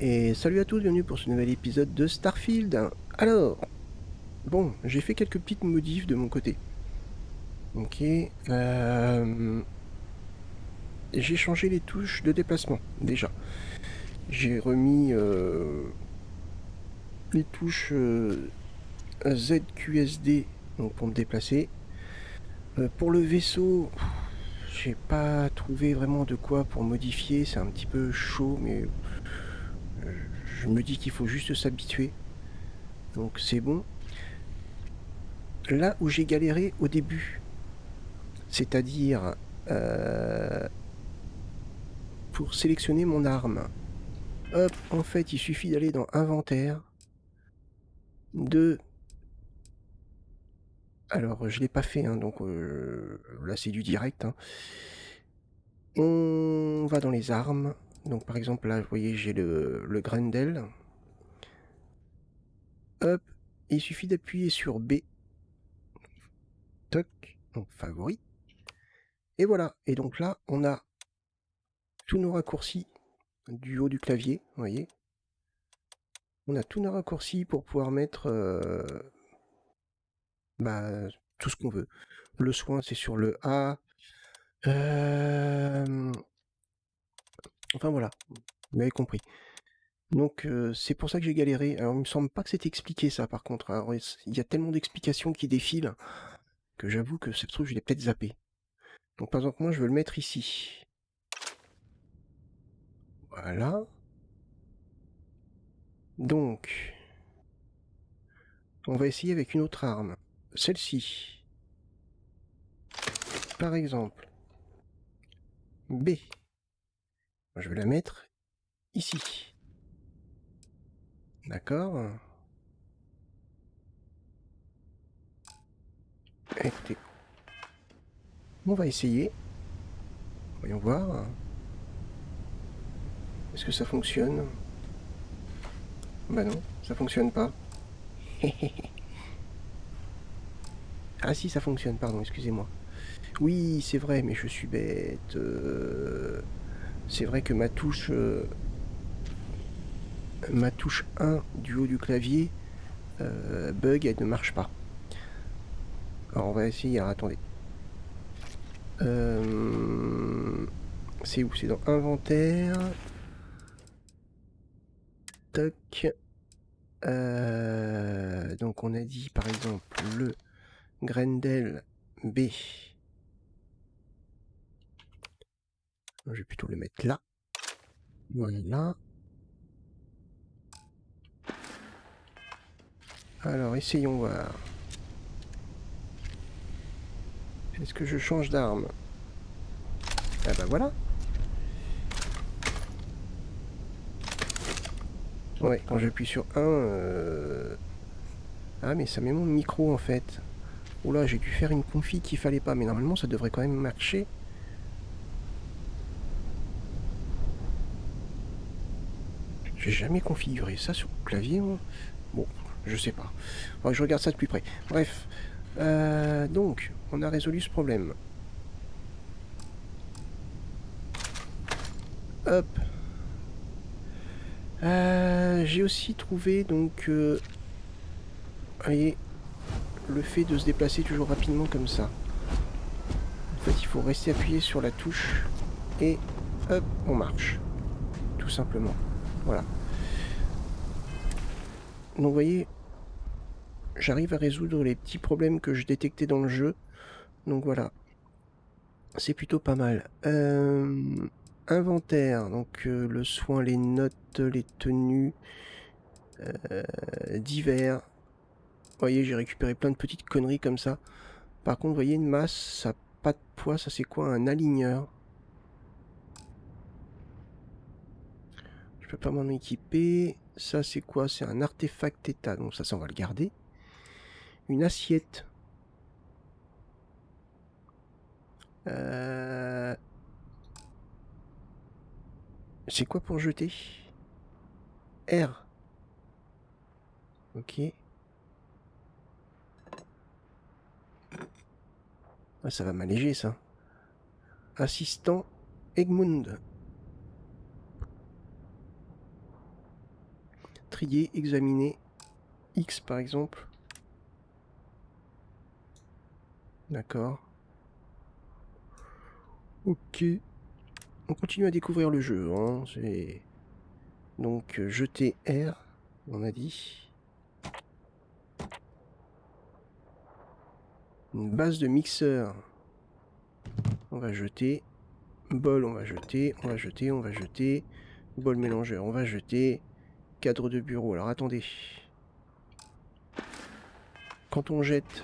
Et salut à tous, bienvenue pour ce nouvel épisode de Starfield. Alors, bon, j'ai fait quelques petites modifs de mon côté. Ok, j'ai changé les touches de déplacement, déjà. J'ai remis les touches ZQSD donc pour me déplacer. Pour le vaisseau, j'ai pas trouvé vraiment de quoi pour modifier, c'est un petit peu chaud, mais je me dis qu'il faut juste s'habituer. Donc c'est bon. Là où j'ai galéré au début, c'est-à-dire pour sélectionner mon arme. Hop, en fait, il suffit d'aller dans Inventaire, de... Alors, je l'ai pas fait, hein, donc là, c'est du direct. Hein. On va dans les armes. Donc, par exemple, là, vous voyez, j'ai le Grendel. Hop, il suffit d'appuyer sur B. Toc, donc favori. Et voilà. Et donc là, on a tous nos raccourcis du haut du clavier, vous voyez. On a tous nos raccourcis pour pouvoir mettre tout ce qu'on veut. Le soin, c'est sur le A. Enfin voilà, vous m'avez compris. Donc c'est pour ça que j'ai galéré. Alors il me semble pas que c'était expliqué ça par contre. Alors, il y a tellement d'explications qui défilent que j'avoue que ce truc je l'ai peut-être zappé. Donc par exemple moi je veux le mettre ici. Voilà. Donc on va essayer avec une autre arme. Celle-ci. Par exemple. B. Je vais la mettre ici. D'accord. Écoutez. On va essayer. Voyons voir. Est-ce que ça fonctionne? Bah non, ça fonctionne pas. Ah si, ça fonctionne, pardon, excusez-moi. Oui, c'est vrai, mais je suis bête. C'est vrai que ma touche 1 du haut du clavier bug, elle ne marche pas. Alors on va essayer, alors attendez. C'est où? C'est dans Inventaire. Toc. Donc on a dit par exemple le Grendel B. Je vais plutôt le mettre là. Voilà. Alors essayons voir. Est-ce que je change d'arme? Ah bah voilà. Ouais, quand j'appuie sur 1... Ah mais ça met mon micro en fait. Oula, j'ai dû faire une config qu'il fallait pas, mais normalement ça devrait quand même marcher. J'ai jamais configuré ça sur le clavier, moi. Bon, je sais pas. Faudrait que je regarde ça de plus près. Bref. Donc, on a résolu ce problème. Hop. J'ai aussi trouvé, donc... voyez, le fait de se déplacer toujours rapidement comme ça. En fait, il faut rester appuyé sur la touche et hop, on marche. Tout simplement. Voilà. Donc, vous voyez, j'arrive à résoudre les petits problèmes que je détectais dans le jeu. Donc voilà. C'est plutôt pas mal. Inventaire, donc le soin, les notes, les tenues, divers. Vous voyez, j'ai récupéré plein de petites conneries comme ça. Par contre, vous voyez, une masse, ça n'a pas de poids, ça c'est quoi? Un aligneur. Je peux pas m'en équiper. Ça c'est quoi? C'est un artefact état, donc ça on va le garder. Une assiette. C'est quoi pour jeter? R. Ok. Ah, ça va m'alléger ça. Assistant Egmund. trier, examiner. X par exemple. D'accord. Ok. On continue à découvrir le jeu. Hein. Donc jeter R, on a dit. Une base de mixeur. On va jeter. Bol, on va jeter. On va jeter, on va jeter. Bol mélangeur, on va jeter. Cadre de bureau. Alors attendez. Quand on jette...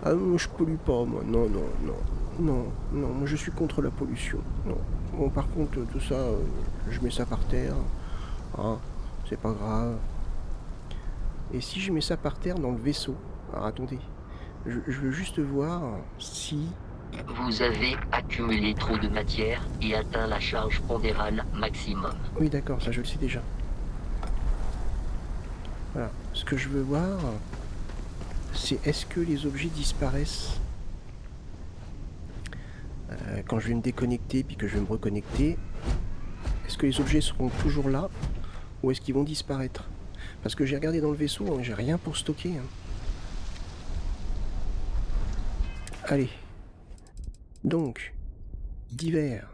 Ah non, je pollue pas, moi. Non, non, non. Non, non, moi je suis contre la pollution. Non. Bon, par contre, tout ça, je mets ça par terre. Ah, c'est pas grave. Et si je mets ça par terre dans le vaisseau? Alors attendez. Je veux juste voir si... Vous avez accumulé trop de matière et atteint la charge pondérale maximum. Oui, d'accord, ça je le sais déjà. Voilà. Ce que je veux voir, c'est est-ce que les objets disparaissent quand je vais me déconnecter puis que je vais me reconnecter. Est-ce que les objets seront toujours là ou est-ce qu'ils vont disparaître? Parce que j'ai regardé dans le vaisseau, hein, j'ai rien pour stocker. Hein. Allez. Donc, divers.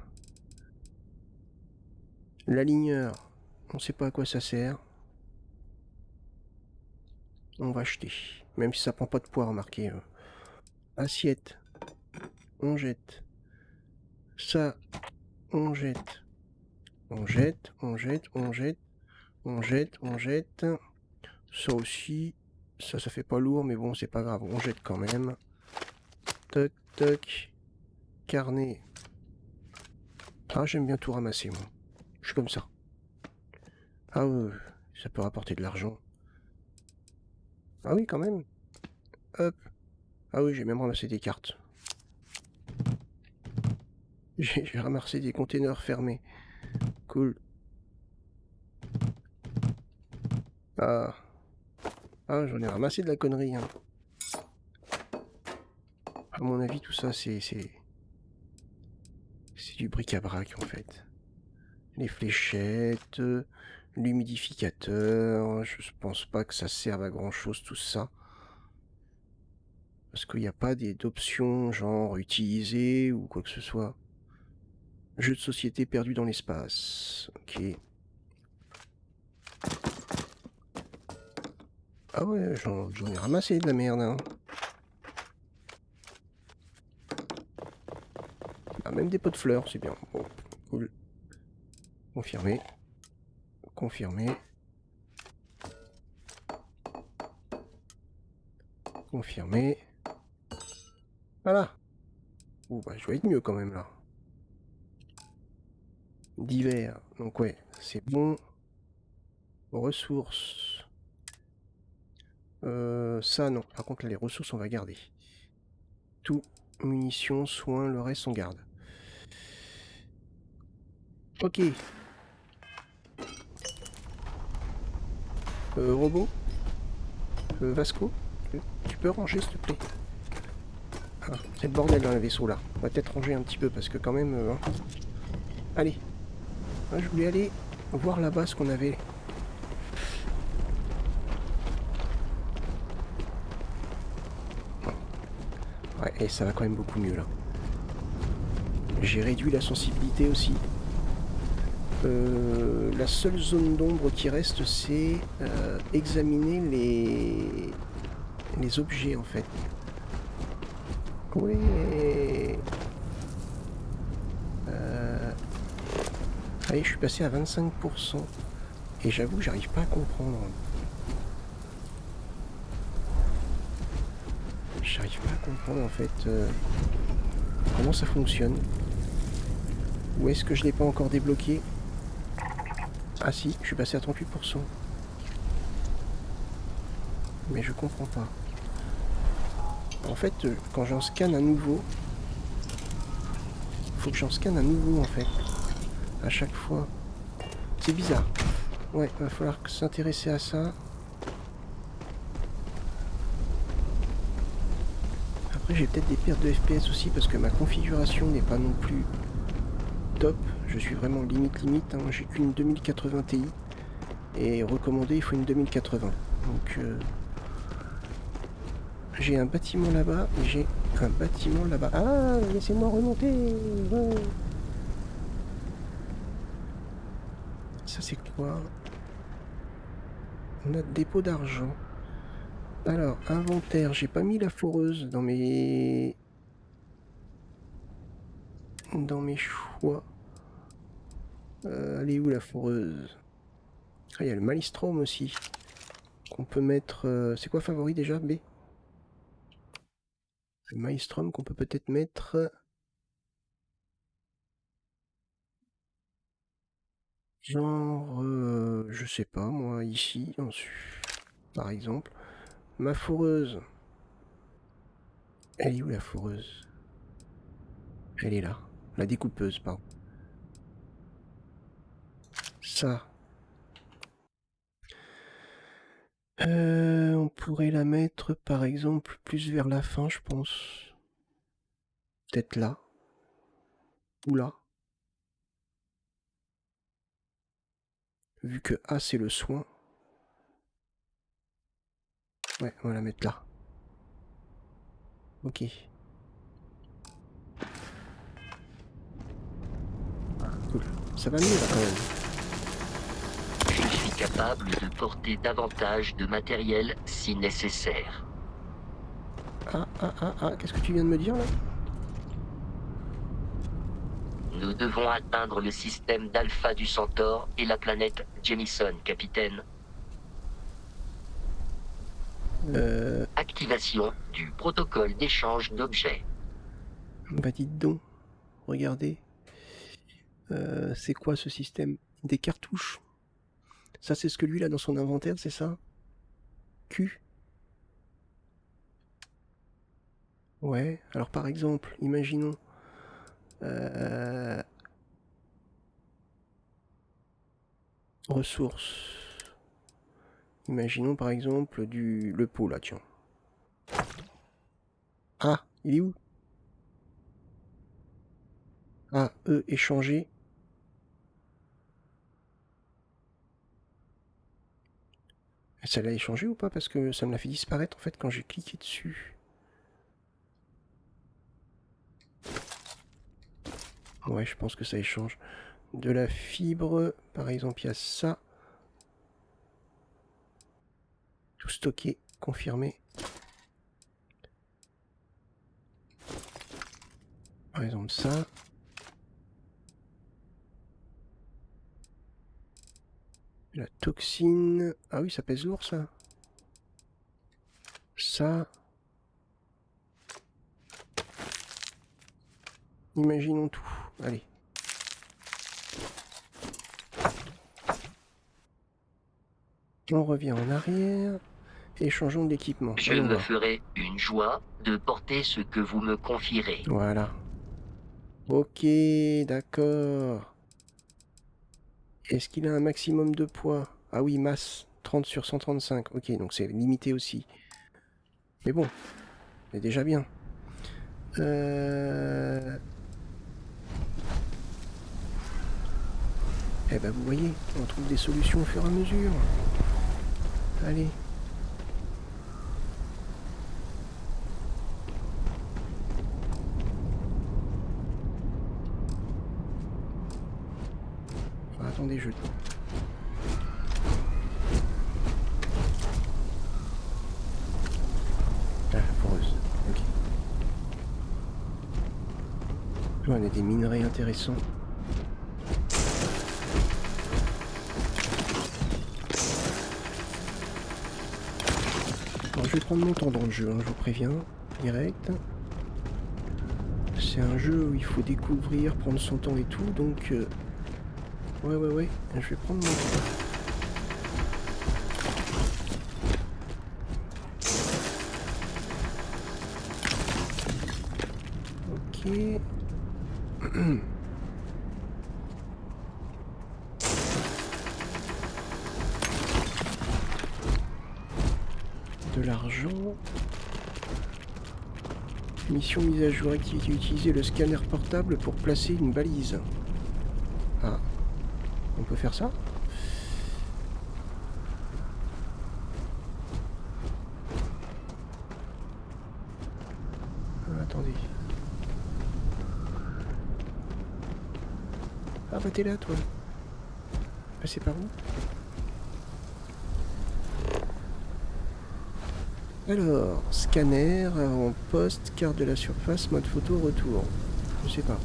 L'aligneur, on ne sait pas à quoi ça sert. On va acheter. Même si ça prend pas de poids, remarquez. Assiette. On jette. Ça, on jette. On jette, on jette, on jette. On jette, on jette. Ça aussi. Ça fait pas lourd, mais bon, c'est pas grave. On jette quand même. Toc, toc. Carnet. Ah, j'aime bien tout ramasser, moi. Je suis comme ça. Ah oui, ça peut rapporter de l'argent. Ah oui, quand même. Hop. Ah oui, j'ai même ramassé des cartes. J'ai ramassé des containers fermés. Cool. Ah. Ah, j'en ai ramassé de la connerie. Hein. À mon avis, tout ça, c'est du bric-à-brac, en fait. Les fléchettes, l'humidificateur, je pense pas que ça serve à grand-chose, tout ça. Parce qu'il n'y a pas d'options genre utiliser ou quoi que ce soit. Jeu de société perdu dans l'espace. Ok. Ah ouais, j'en ai ramassé de la merde. Hein. Ah, même des pots de fleurs, c'est bien. Bon, cool. Confirmé. Confirmé. Confirmé. Voilà. Oh, bah, je vais être mieux quand même là. Divers. Donc ouais, c'est bon. Ressources. Ça non. Par contre, les ressources, on va garder. Tout. Munitions, soins, le reste, on garde. Ok. Robot. Vasco. Tu peux ranger, s'il te plaît? Ah, c'est le bordel dans le vaisseau là. On va peut-être ranger un petit peu parce que quand même... hein. Allez. Ah, je voulais aller voir là-bas ce qu'on avait. Ouais, et ça va quand même beaucoup mieux là. J'ai réduit la sensibilité aussi. La seule zone d'ombre qui reste, c'est examiner les objets en fait. Oui. Allez, je suis passé à 25%. Et j'avoue que j'arrive pas à comprendre. J'arrive pas à comprendre en fait comment ça fonctionne. Ou est-ce que je l'ai pas encore débloqué? Ah si, je suis passé à 38%. Mais je comprends pas. En fait, quand j'en scanne un nouveau, faut que j'en scanne un nouveau en fait. À chaque fois. C'est bizarre. Ouais, va falloir s'intéresser à ça. Après, j'ai peut-être des pertes de FPS aussi parce que ma configuration n'est pas non plus top. Je suis vraiment limite. Hein. J'ai qu'une 2080 Ti. Et recommandé, il faut une 2080. Donc j'ai un bâtiment là-bas et j'ai un bâtiment là-bas. Ah, laissez-moi remonter. Ouais. Ça c'est quoi? On a dépôt d'argent. Alors, inventaire, j'ai pas mis la foreuse dans mes choix. Elle est où la foreuse? Ah, il y a le Malistrom aussi. Qu'on peut mettre... c'est quoi favori déjà, B? Le Maelstrom qu'on peut peut-être mettre... genre... je sais pas, moi, ici, par exemple. Ma foreuse. Elle est où la foreuse? Elle est là. La découpeuse, pardon. Ça. On pourrait la mettre, par exemple, plus vers la fin, je pense. Peut-être là. Ou là. Vu que A, c'est le soin. Ouais, on va la mettre là. Ok. Cool. Ça va mieux là quand même. Je suis capable de porter davantage de matériel si nécessaire. Qu'est-ce que tu viens de me dire là? Nous devons atteindre le système d'Alpha du Centaure et la planète Jemison, capitaine. Activation du protocole d'échange d'objets. Bah dites donc. Regardez. C'est quoi ce système? Des cartouches. Ça c'est ce que lui a dans son inventaire, c'est ça? Q. Ouais, alors par exemple, imaginons... ressources. Imaginons par exemple le pot là, tiens. Ah, il est où? Ah, échanger. Ça l'a échangé ou pas? Parce que ça me l'a fait disparaître en fait quand j'ai cliqué dessus. Ouais, je pense que ça échange. De la fibre, par exemple, il y a ça. Tout stocké, confirmé. Par exemple, ça. La toxine. Ah oui, ça pèse lourd ça. Ça. Imaginons tout. Allez. On revient en arrière. Et changeons d'équipement. Je me ferai une joie de porter ce que vous me confierez. Voilà. Ok, d'accord. Est-ce qu'il a un maximum de poids? Ah oui, masse. 30 sur 135. Ok, donc c'est limité aussi. Mais bon, c'est déjà bien. Eh ben vous voyez, on trouve des solutions au fur et à mesure. Allez. Ah, attendez, je... Ah, foreuse. Ok. On a des minerais intéressants. Alors, je vais prendre mon temps dans le jeu, hein, je vous préviens. Direct. C'est un jeu où il faut découvrir, prendre son temps et tout, donc... Ouais, je vais prendre mon temps. Ok. De l'argent. Mission mise à jour, activité, utiliser le scanner portable pour placer une balise. Ah. On peut faire ça? attendez. Ah bah t'es là toi. Passez par où? Alors, scanner, en poste, carte de la surface, mode photo, retour. Je sais pas.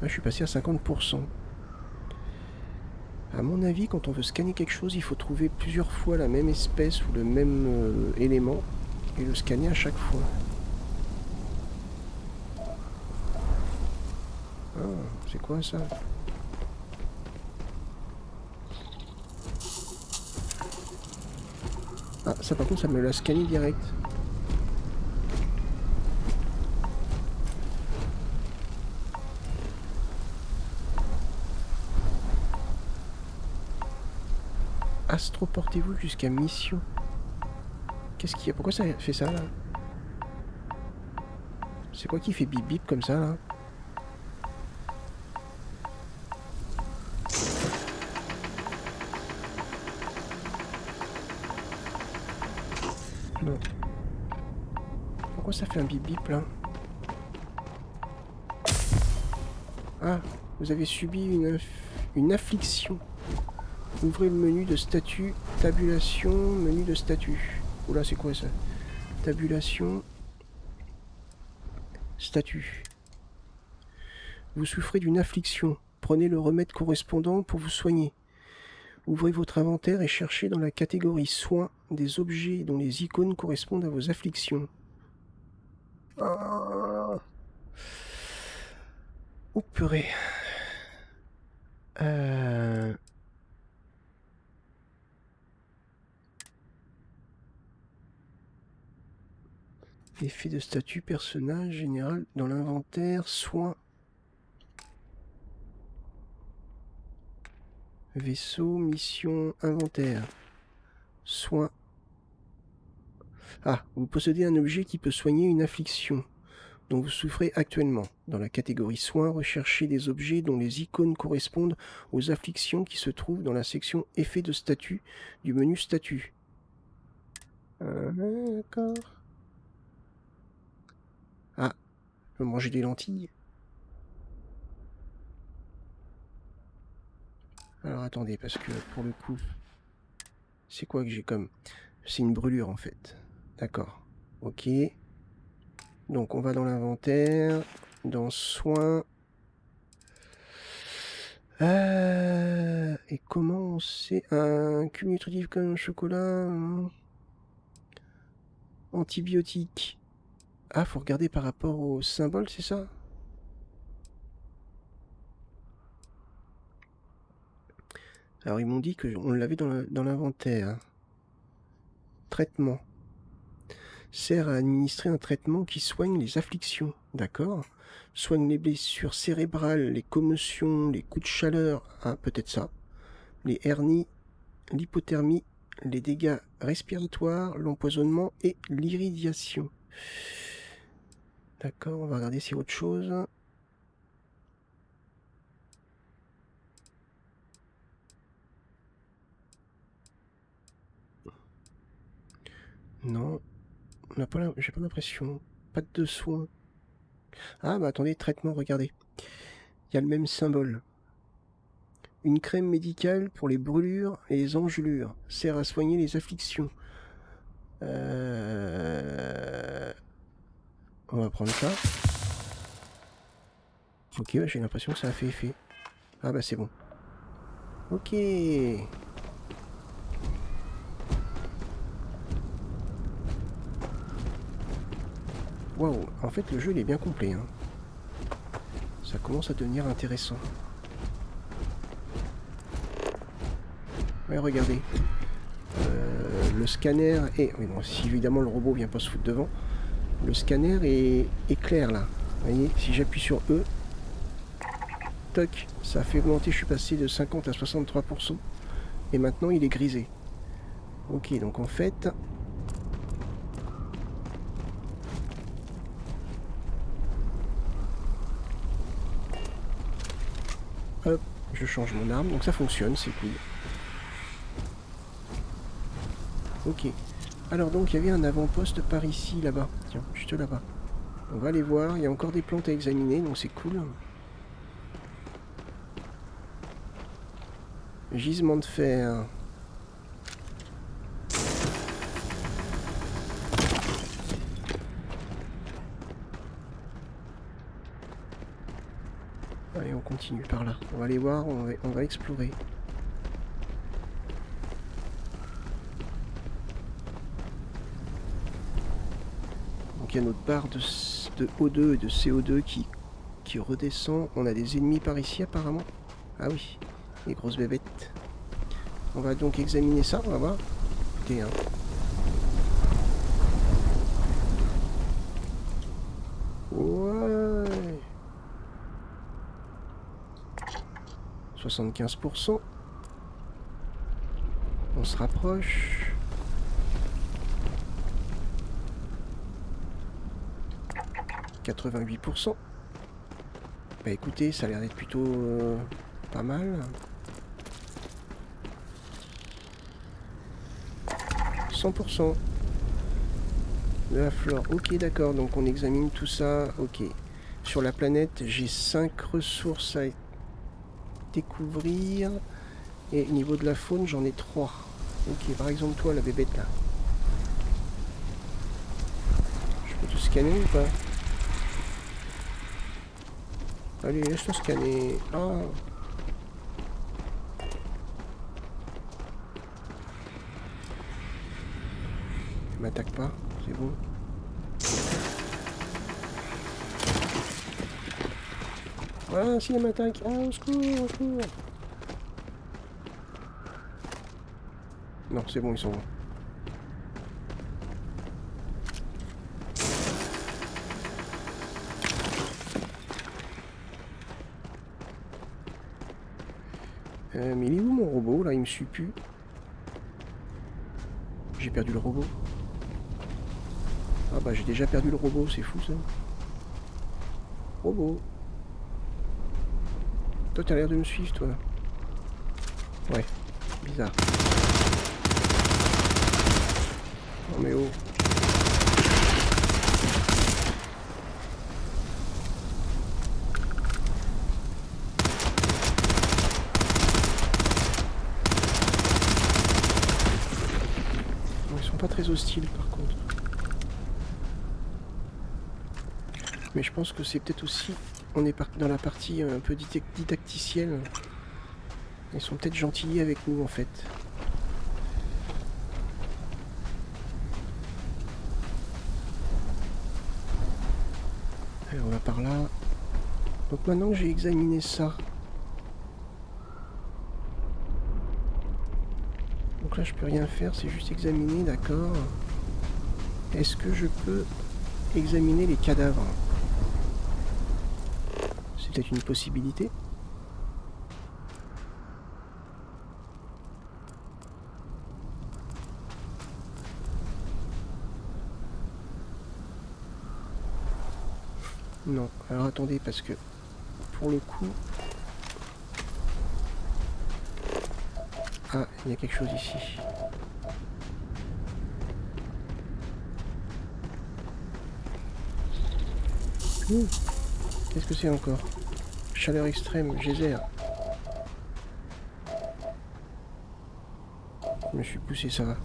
Là, je suis passé à 50%. À mon avis, quand on veut scanner quelque chose, il faut trouver plusieurs fois la même espèce ou le même élément et le scanner à chaque fois. Ah, c'est quoi ça? Ah, ça par contre, ça me l'a scanné direct. Astroportez-vous jusqu'à mission. Qu'est-ce qu'il y a? Pourquoi ça fait ça là? C'est quoi qui fait bip bip comme ça là? Non. Pourquoi ça fait un bip bip là? Ah, vous avez subi une affliction. Ouvrez le menu de statut, tabulation, menu de statut. Oula, c'est quoi ça? Tabulation, statut. Vous souffrez d'une affliction. Prenez le remède correspondant pour vous soigner. Ouvrez votre inventaire et cherchez dans la catégorie soins des objets dont les icônes correspondent à vos afflictions. Oh, oh purée. Effet de statut, personnage, général, dans l'inventaire, soins. Vaisseau, mission, inventaire. Soins. Ah, vous possédez un objet qui peut soigner une affliction dont vous souffrez actuellement. Dans la catégorie soins, recherchez des objets dont les icônes correspondent aux afflictions qui se trouvent dans la section effets de statut du menu statut. D'accord. Ah, je vais manger des lentilles. Alors attendez, parce que pour le coup, c'est quoi que j'ai comme... C'est une brûlure en fait. D'accord. Ok. Donc on va dans l'inventaire, dans soins. Et comment c'est un cumul nutritif comme un chocolat antibiotique. Ah, faut regarder par rapport au symbole, c'est ça? Alors ils m'ont dit qu'on l'avait dans l'inventaire. Traitement. Sert à administrer un traitement qui soigne les afflictions. D'accord. Soigne les blessures cérébrales, les commotions, les coups de chaleur. Ah, peut-être ça. Les hernies, l'hypothermie, les dégâts respiratoires, l'empoisonnement et l'irradiation. D'accord, on va regarder si autre chose. Non, on n'a pas, j'ai pas l'impression. Pas de soins. Ah bah attendez, traitement, regardez. Il y a le même symbole. Une crème médicale pour les brûlures et les engelures. Sert à soigner les afflictions. On va prendre ça. Ok, ouais, j'ai l'impression que ça a fait effet. Ah bah c'est bon. Ok. Waouh, en fait le jeu il est bien complet. Hein. Ça commence à devenir intéressant. Ouais, regardez. Le scanner est... Oui, bon, si évidemment le robot vient pas se foutre devant. Le scanner est clair là. Vous voyez, si j'appuie sur E, toc, ça a fait augmenter, je suis passé de 50 à 63%. Et maintenant il est grisé. Ok, donc en fait... Hop, je change mon arme, donc ça fonctionne, c'est cool. Ok, Alors donc il y avait un avant-poste par ici, là-bas. Tiens, juste là-bas. On va aller voir, il y a encore des plantes à examiner, donc c'est cool. Gisement de fer. Allez, on continue par là. On va aller voir, on va explorer. Donc il y a notre barre de O2 et de CO2 qui redescend. On a des ennemis par ici apparemment. Ah oui, les grosses bébêtes. On va donc examiner ça, on va voir. Écoutez, hein. Ouais. 75%. On se rapproche. « 88%. Bah écoutez, ça a l'air d'être plutôt pas mal. 100% de la flore. Ok, d'accord, donc on examine tout ça. Ok. Sur la planète, j'ai 5 ressources à découvrir. Et au niveau de la faune, j'en ai 3. Ok, par exemple, toi, la bébête là. Je peux te scanner ou pas? Allez, laisse-toi scanner. Ah. Elle m'attaque pas, c'est bon. Ah, si elle m'attaque. Ah, au secours, au secours. Non, c'est bon, ils sont bons. Mais il est où mon robot là? Il me suit plus. J'ai perdu le robot. Ah bah j'ai déjà perdu le robot, c'est fou ça. Robot. Toi t'as l'air de me suivre toi. Ouais, bizarre. Non mais oh. Ils sont pas très hostiles par contre. Mais je pense que c'est peut-être aussi... On est dans la partie un peu didacticielle. Ils sont peut-être gentils avec nous en fait. Allez, on va par là. Donc maintenant que j'ai examiné ça... Donc là je peux rien faire, c'est juste examiner, d'accord. Est-ce que je peux examiner les cadavres? C'est peut-être une possibilité. Non, alors attendez parce que pour le coup... Ah, il y a quelque chose ici. Qu'est-ce que c'est encore? Chaleur extrême, geyser. Je me suis poussé, ça va.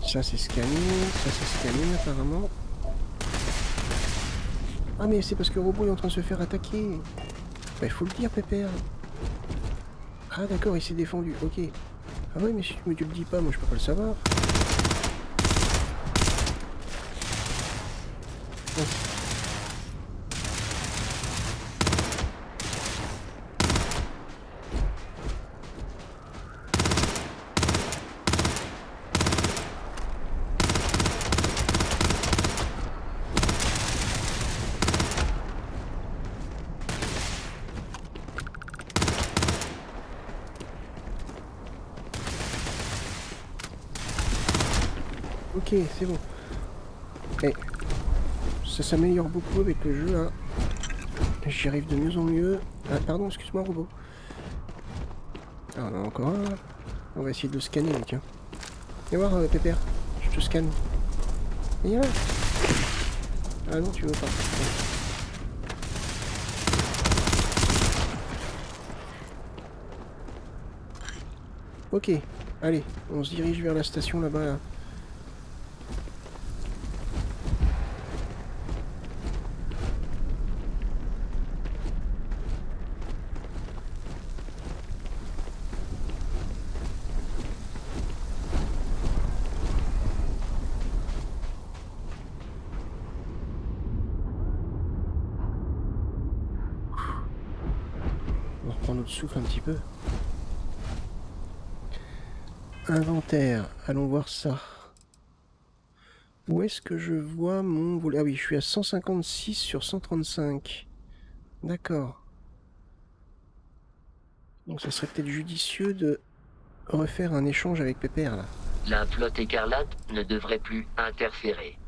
Ça c'est scanné, ça c'est scanné apparemment. Ah mais c'est parce que le robot est en train de se faire attaquer. Bah il faut le dire pépère. Ah d'accord, il s'est défendu, ok. Ah ouais mais si tu le dis pas, moi je peux pas le savoir. Bon. Ok, c'est bon. Et ça s'améliore beaucoup avec le jeu là. J'y arrive de mieux en mieux. Ah pardon, excuse-moi robot. Ah, on en a encore un là. On va essayer de le scanner mec. Hein. Viens voir Pépère, je te scanne. Viens là. Ah non tu veux pas. Ok, allez, on se dirige vers la station là-bas là. On reprend notre souffle un petit peu. Inventaire, allons voir ça. Où est-ce que je vois mon volet? Ah oui, je suis à 156 sur 135. D'accord. Donc ça serait peut-être judicieux de refaire un échange avec Pépère là. La flotte écarlate ne devrait plus interférer.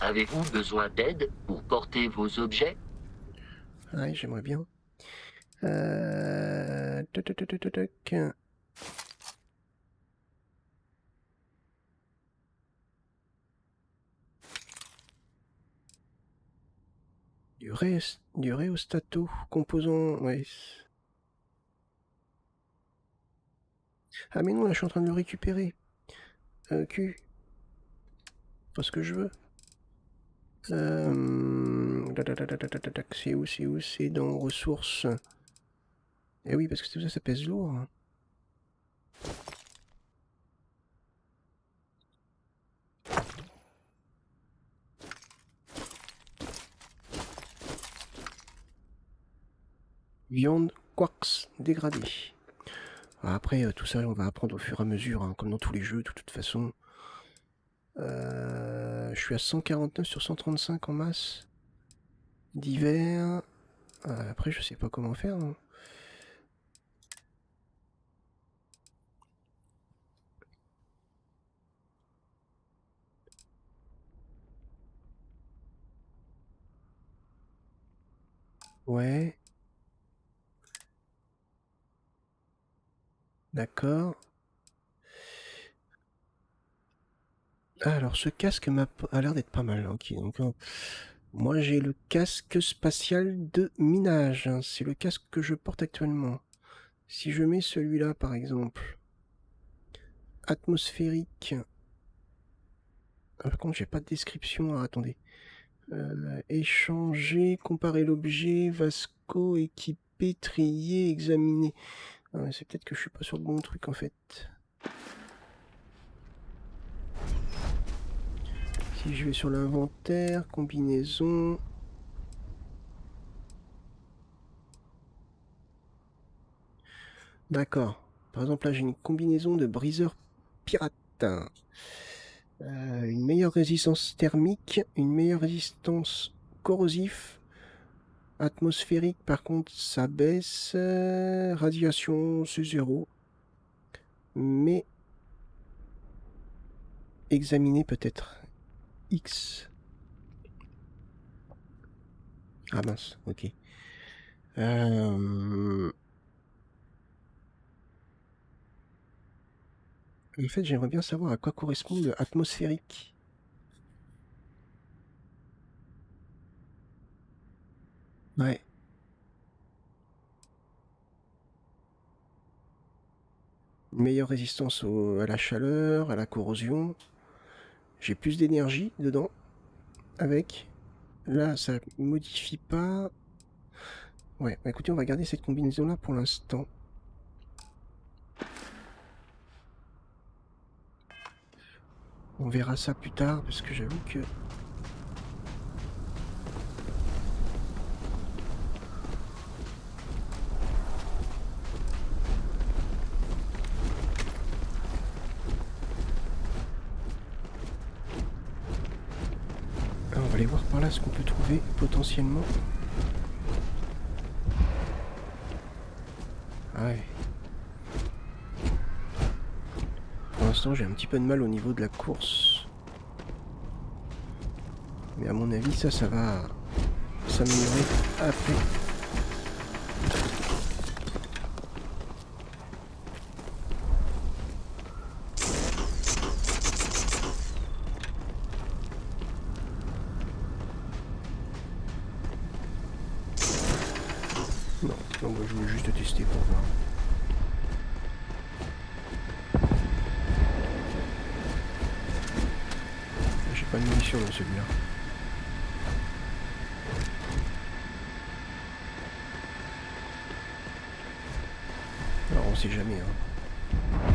Avez-vous besoin d'aide pour porter vos objets? Ouais, j'aimerais bien. Du rhéostato, composant... Ouais. Ah mais non, là je suis en train de le récupérer. Q. Pas ce que je veux. C'est où? C'est dans ressources. Eh oui, parce que ça pèse lourd. Hein. Viande quarks dégradée. Après, tout ça, on va apprendre au fur et à mesure, hein, comme dans tous les jeux, de toute façon. Je suis à 149 sur 135 en masse. Divers. Après, je sais pas comment faire. Hein. Ouais. D'accord. Ah, alors ce casque a l'air d'être pas mal. Ok, donc moi j'ai le casque spatial de minage. Hein. C'est le casque que je porte actuellement. Si je mets celui-là par exemple, atmosphérique. Ah, par contre, j'ai pas de description. Ah, attendez. Échanger, comparer l'objet, Vasco, équiper, trier, examiner. Ah, c'est peut-être que je suis pas sur le bon truc en fait. Si je vais sur l'inventaire, combinaison. D'accord. Par exemple, là j'ai une combinaison de briseur pirate. Une meilleure résistance thermique, une meilleure résistance corrosif. Atmosphérique, par contre, ça baisse. Radiation, c'est 0. Mais examiner peut-être. X. Ah mince, ok. En fait, j'aimerais bien savoir à quoi correspond le atmosphérique. Ouais. Une meilleure résistance à la chaleur, à la corrosion. J'ai plus d'énergie dedans. Avec. Là, ça modifie pas. Ouais, bah écoutez, on va garder cette combinaison-là pour l'instant. On verra ça plus tard, parce que j'avoue que... Ah, on va aller voir par là ce qu'on peut trouver potentiellement. Ouais. Pour l'instant, j'ai un petit peu de mal au niveau de la course. Mais à mon avis, ça va s'améliorer après. Non, moi je voulais juste tester pour voir. J'ai pas de munitions dans celui-là. Alors on sait jamais. Hein.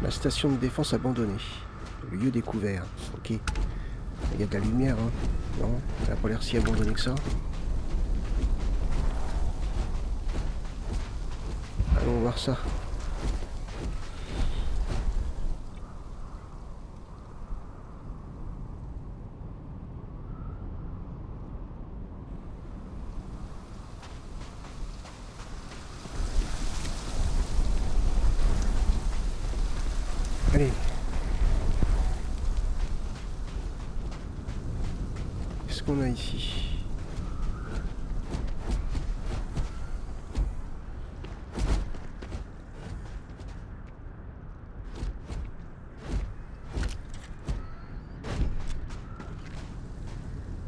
La station de défense abandonnée. Le lieu découvert. Ok. Il y a de la lumière. Hein. Non, ça n'a pas l'air si abandonné que ça. Allons voir ça. Allez. Qu'est-ce qu'on a ici?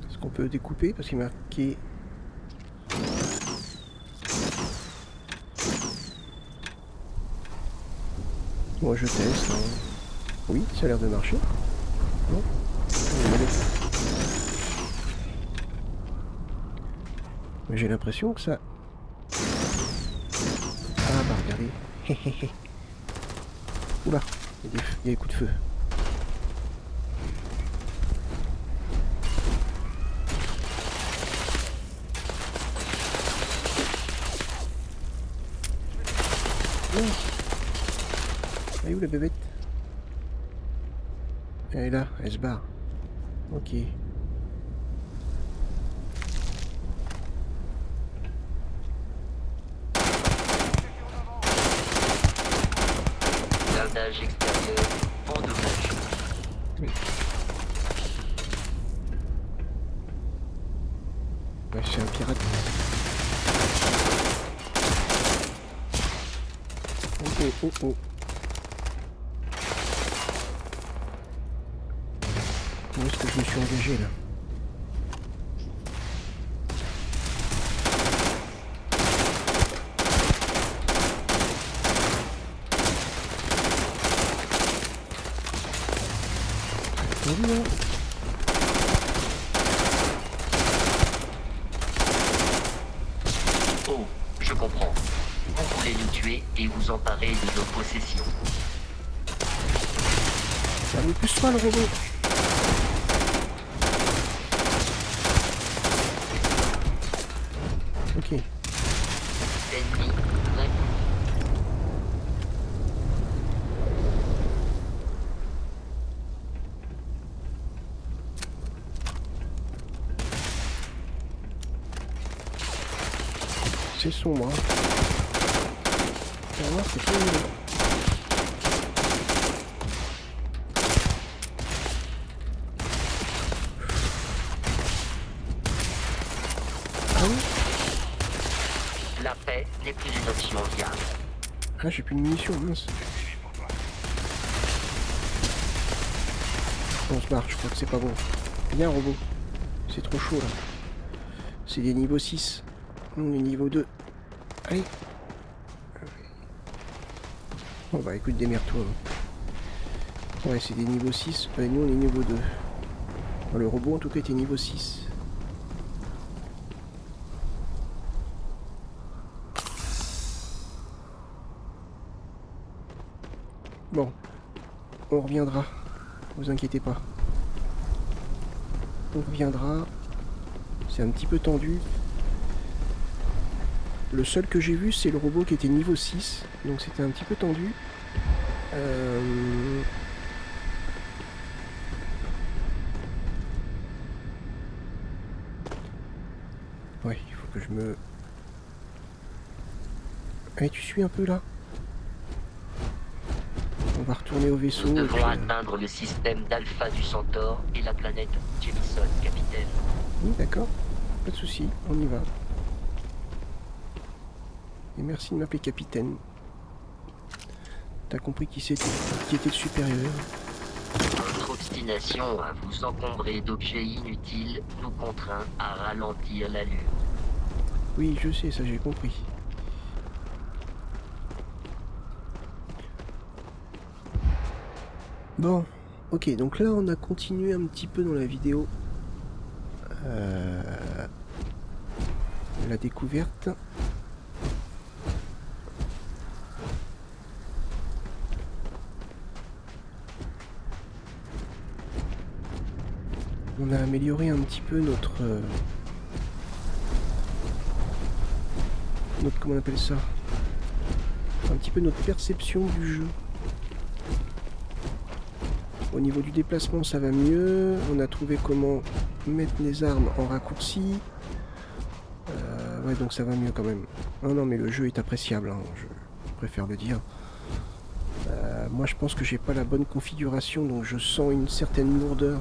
Est-ce qu'on peut découper? Parce qu'il est marqué... Moi je teste. Hein. Oui, ça a l'air de marcher. Non. Mais j'ai l'impression que ça... Ah bah regardez. Oula, il y a des coups de feu. Elle est où la bébête? Elle est là, elle se barre. Ok. Blindage extérieur endommagé. Oui. Ouais, c'est un pirate. Oh. Où est-ce que je me suis engagé là? Salut, hein. Oh, je comprends. Vous voulez nous tuer et vous emparer de nos possessions. Ça me pousse pas le robot. Ok. Ennemi vaincu. C'est sombre. Hein. On va voir, c'est pas évident. Ah oui? La paix n'est plus une option viable. Ah, j'ai plus de munitions, mince. On se barre, je crois que c'est pas bon. Viens, robot. C'est trop chaud, là. C'est des niveaux 6. Nous, on est niveau 2. Allez. Bon, bah, écoute, démerde-toi. Hein. Ouais, c'est des niveaux 6. Nous, on est niveau 2. Enfin, le robot, en tout cas, était niveau 6. Bon. On reviendra. Vous inquiétez pas. On reviendra. C'est un petit peu tendu. Le seul que j'ai vu, c'est le robot qui était niveau 6. Donc c'était un petit peu tendu. Ouais, il faut que je me... Allez, tu suis un peu là. On va retourner au vaisseau. Nous Et devons puis, atteindre le système d'Alpha du Centaure et la planète Jemison, capitaine. oui, d'accord. Pas de souci, on y va. Et merci de m'appeler capitaine. T'as compris qui c'était, qui était le supérieur. Votre obstination à vous encombrer d'objets inutiles nous contraint à ralentir l'allure. Oui, je sais, ça j'ai compris. Bon, ok, donc là on a continué un petit peu dans la vidéo la découverte. On a amélioré un petit peu notre comment on appelle ça, un petit peu notre perception du jeu. Au niveau du déplacement ça va mieux, on a trouvé comment mettre les armes en raccourci. Ouais, donc ça va mieux quand même. Non mais le jeu est appréciable, hein, je préfère le dire. Moi je pense que j'ai pas la bonne configuration, donc je sens une certaine lourdeur.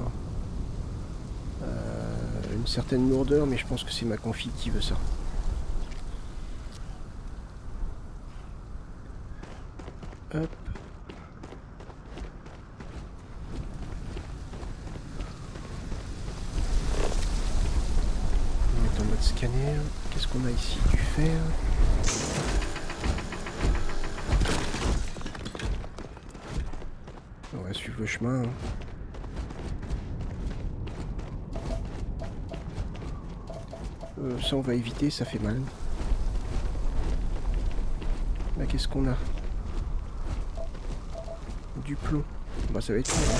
Mais je pense que c'est ma config qui veut ça. Hop. On est en mode scanner. Qu'est-ce qu'on a ici? Du fer. On va suivre le chemin. Hein. Ça on va éviter, ça fait mal. Là qu'est-ce qu'on a? Du plomb. Bah ça va être bon, hein.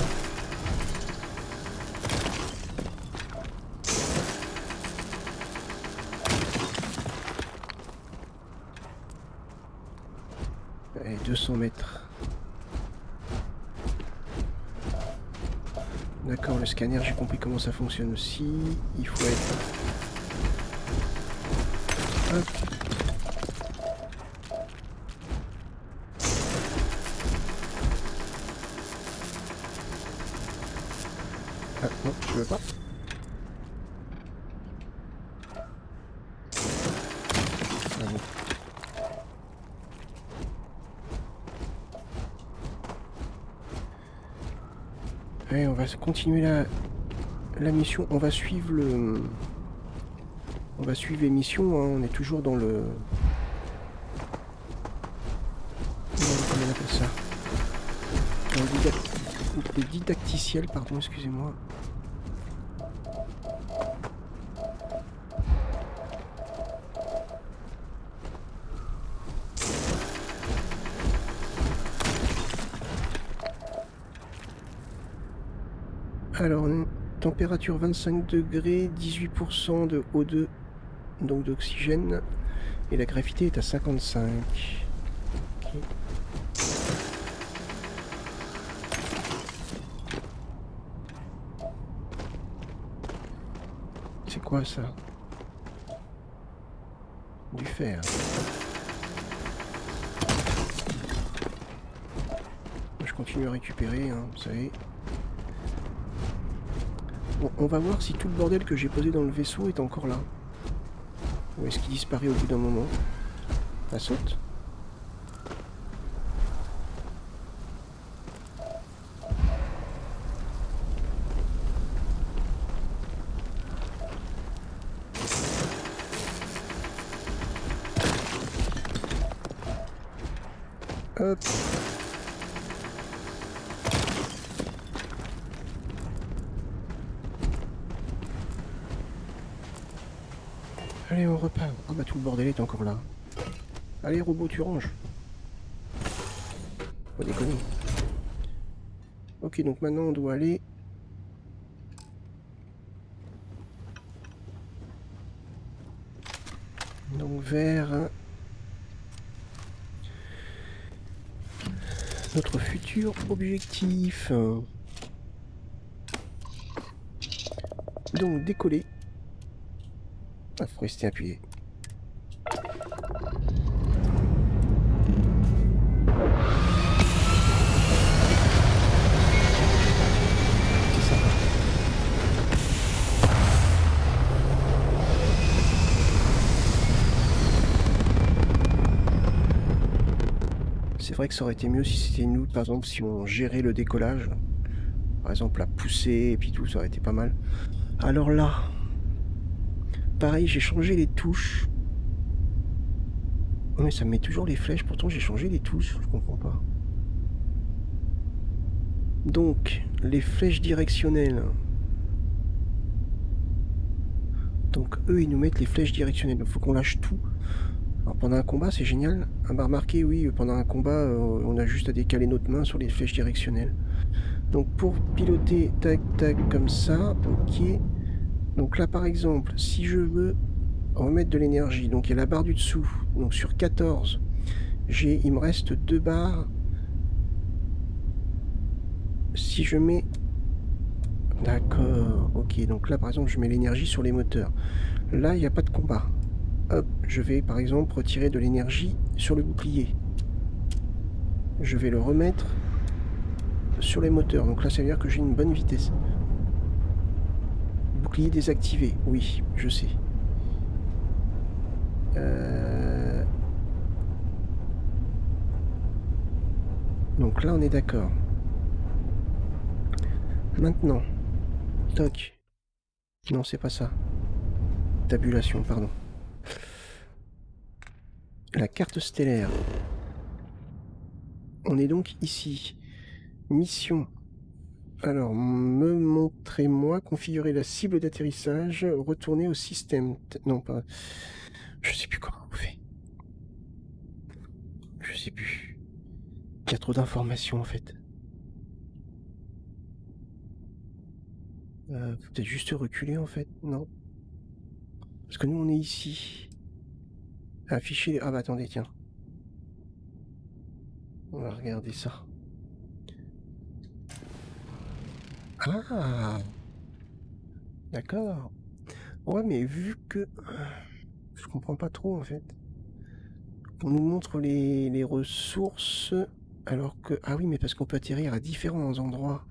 Allez, 200 mètres. D'accord, le scanner, j'ai compris comment ça fonctionne aussi. Il faut être... Hop. Ah non, je veux pas. Ah, bon. Allez, on va continuer la mission. On va suivre le... On va suivre l'émission, hein. On est toujours dans le... Comment on appelle ça? Dans le didacticiel, pardon, excusez-moi. Alors, température 25 degrés, 18% de O2, donc d'oxygène, et la gravité est à 55. Okay. C'est quoi ça? Du fer. Je continue à récupérer, hein, vous savez. Bon, on va voir si tout le bordel que j'ai posé dans le vaisseau est encore là. Ou est-ce qu'il disparaît au bout d'un moment? Ça saute? Hop. Allez, on repart. Ah bah tout le bordel est encore là. Allez, robot, tu ranges. Pas déconner. Ok, donc maintenant on doit aller... Donc vers... notre futur objectif. Donc décoller. Ah, faut rester appuyé. vrai que ça aurait été mieux si c'était nous, par exemple, si on gérait le décollage. Par exemple, la poussée et puis tout, ça aurait été pas mal. Alors là, pareil, j'ai changé les touches. Mais ça me met toujours les flèches, pourtant j'ai changé les touches, je comprends pas. Donc, les flèches directionnelles. Donc eux, ils nous mettent les flèches directionnelles. Il faut qu'on lâche tout. Alors pendant un combat, c'est génial. Ah bah remarquez, oui, pendant un combat, on a juste à décaler notre main sur les flèches directionnelles. Donc pour piloter, tac, tac, comme ça, ok. Donc là, par exemple, si je veux remettre de l'énergie, donc il y a la barre du dessous. Donc sur 14, il me reste 2 barres. Si je mets... D'accord, ok. Donc là, par exemple, je mets l'énergie sur les moteurs. Là, il n'y a pas de combat. Hop, je vais, par exemple, retirer de l'énergie sur le bouclier. Je vais le remettre sur les moteurs. Donc là, ça veut dire que j'ai une bonne vitesse. Bouclier désactivé. Oui, je sais. Donc là, on est d'accord. Maintenant, toc. Non, c'est pas ça. Tabulation, pardon. La carte stellaire. On est donc ici. Mission. Alors, montrez-moi, configurer la cible d'atterrissage, retourner au système. Non, pas... Je sais plus comment on fait. Je sais plus. Il y a trop d'informations en fait. Faut peut-être juste reculer en fait, non? Parce que nous on est ici. Afficher... Ah bah attendez, tiens. On va regarder ça. Ah! D'accord. Ouais, mais vu que... Je comprends pas trop en fait. On nous montre les ressources, alors que... Ah oui, mais parce qu'on peut atterrir à différents endroits.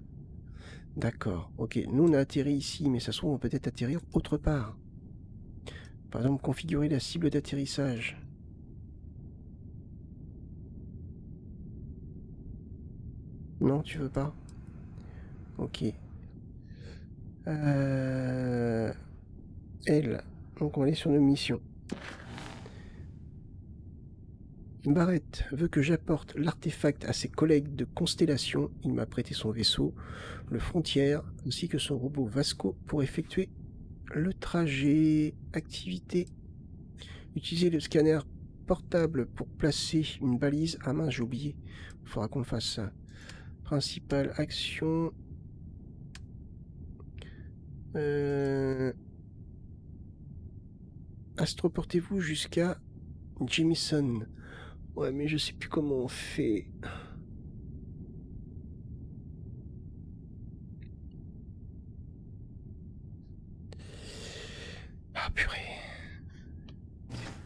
D'accord, ok. Nous on a atterri ici, mais ça se trouve on peut peut-être atterrir autre part. Par exemple, configurer la cible d'atterrissage. Non, tu veux pas? Ok. Elle. Donc on va aller sur nos missions. Barrett veut que j'apporte l'artefact à ses collègues de Constellation. Il m'a prêté son vaisseau, le Frontière, ainsi que son robot Vasco pour effectuer le trajet. Activité. Utiliser le scanner portable pour placer une balise. Ah mince, j'ai oublié. Il faudra qu'on le fasse ça. Principale action. Astroportez-vous jusqu'à Jamison. Ouais, mais je sais plus comment on fait. Ah purée.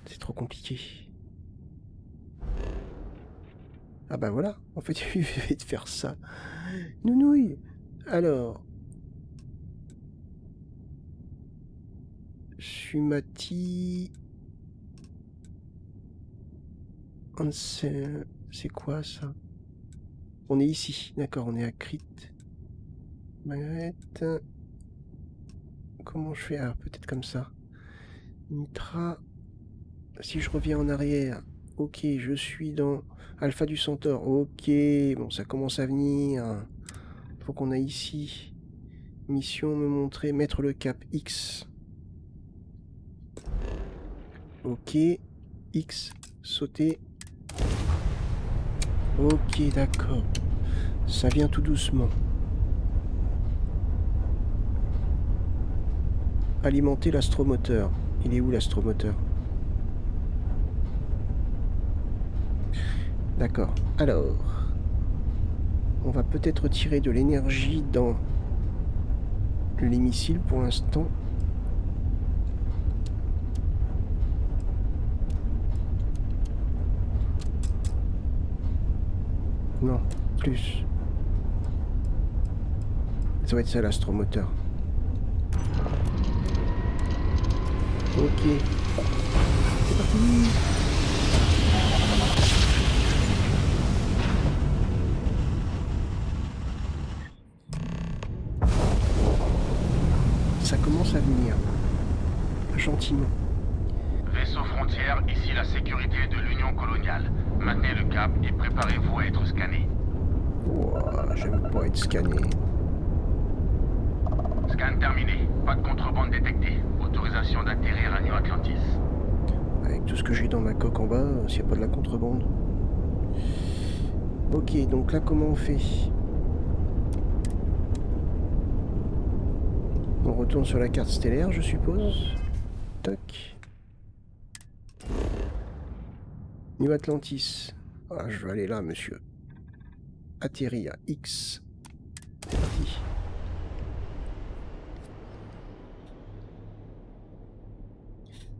C'est trop compliqué. Ah bah voilà, en fait il fait de faire ça. Nounouille. Alors. Sumati. C'est quoi ça? On est ici, d'accord, on est à Crit. Magrette. Comment je fais? Ah, peut-être comme ça. Nitra. Si je reviens en arrière. Ok, je suis dans Alpha du Centaure. Ok, bon, ça commence à venir. Faut qu'on aille ici. Mission, me montrer, mettre le cap X. Ok, X, sauter. Ok, d'accord. Ça vient tout doucement. Alimenter l'astromoteur. Il est où l'astromoteur? D'accord. Alors, on va peut-être tirer de l'énergie dans les missiles pour l'instant. Non, plus. Ça va être ça l'astromoteur. Ok. C'est parti. commence à venir. Gentiment. Vaisseau frontière, ici la sécurité de l'Union coloniale. Maintenez le cap et préparez-vous à être scanné. Ouah, j'aime pas être scanné. Scan terminé. Pas de contrebande détectée. Autorisation d'atterrir à New Atlantis. Avec tout ce que j'ai dans ma coque en bas, s'il n'y a pas de la contrebande. Ok, donc là, comment on fait? On retourne sur la carte stellaire, je suppose. Toc. New Atlantis. Ah, je vais aller là, monsieur. Atterrir à X. C'est parti.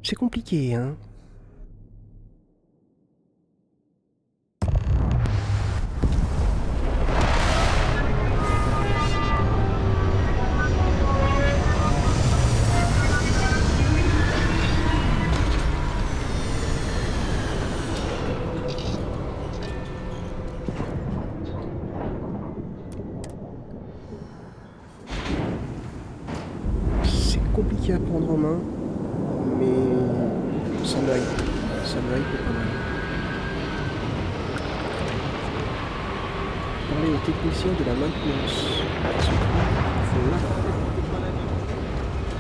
C'est compliqué, hein? Compliqué à prendre en main, mais ça me hype pas mal. Parler aux techniciens de la maintenance qui se trouvent là.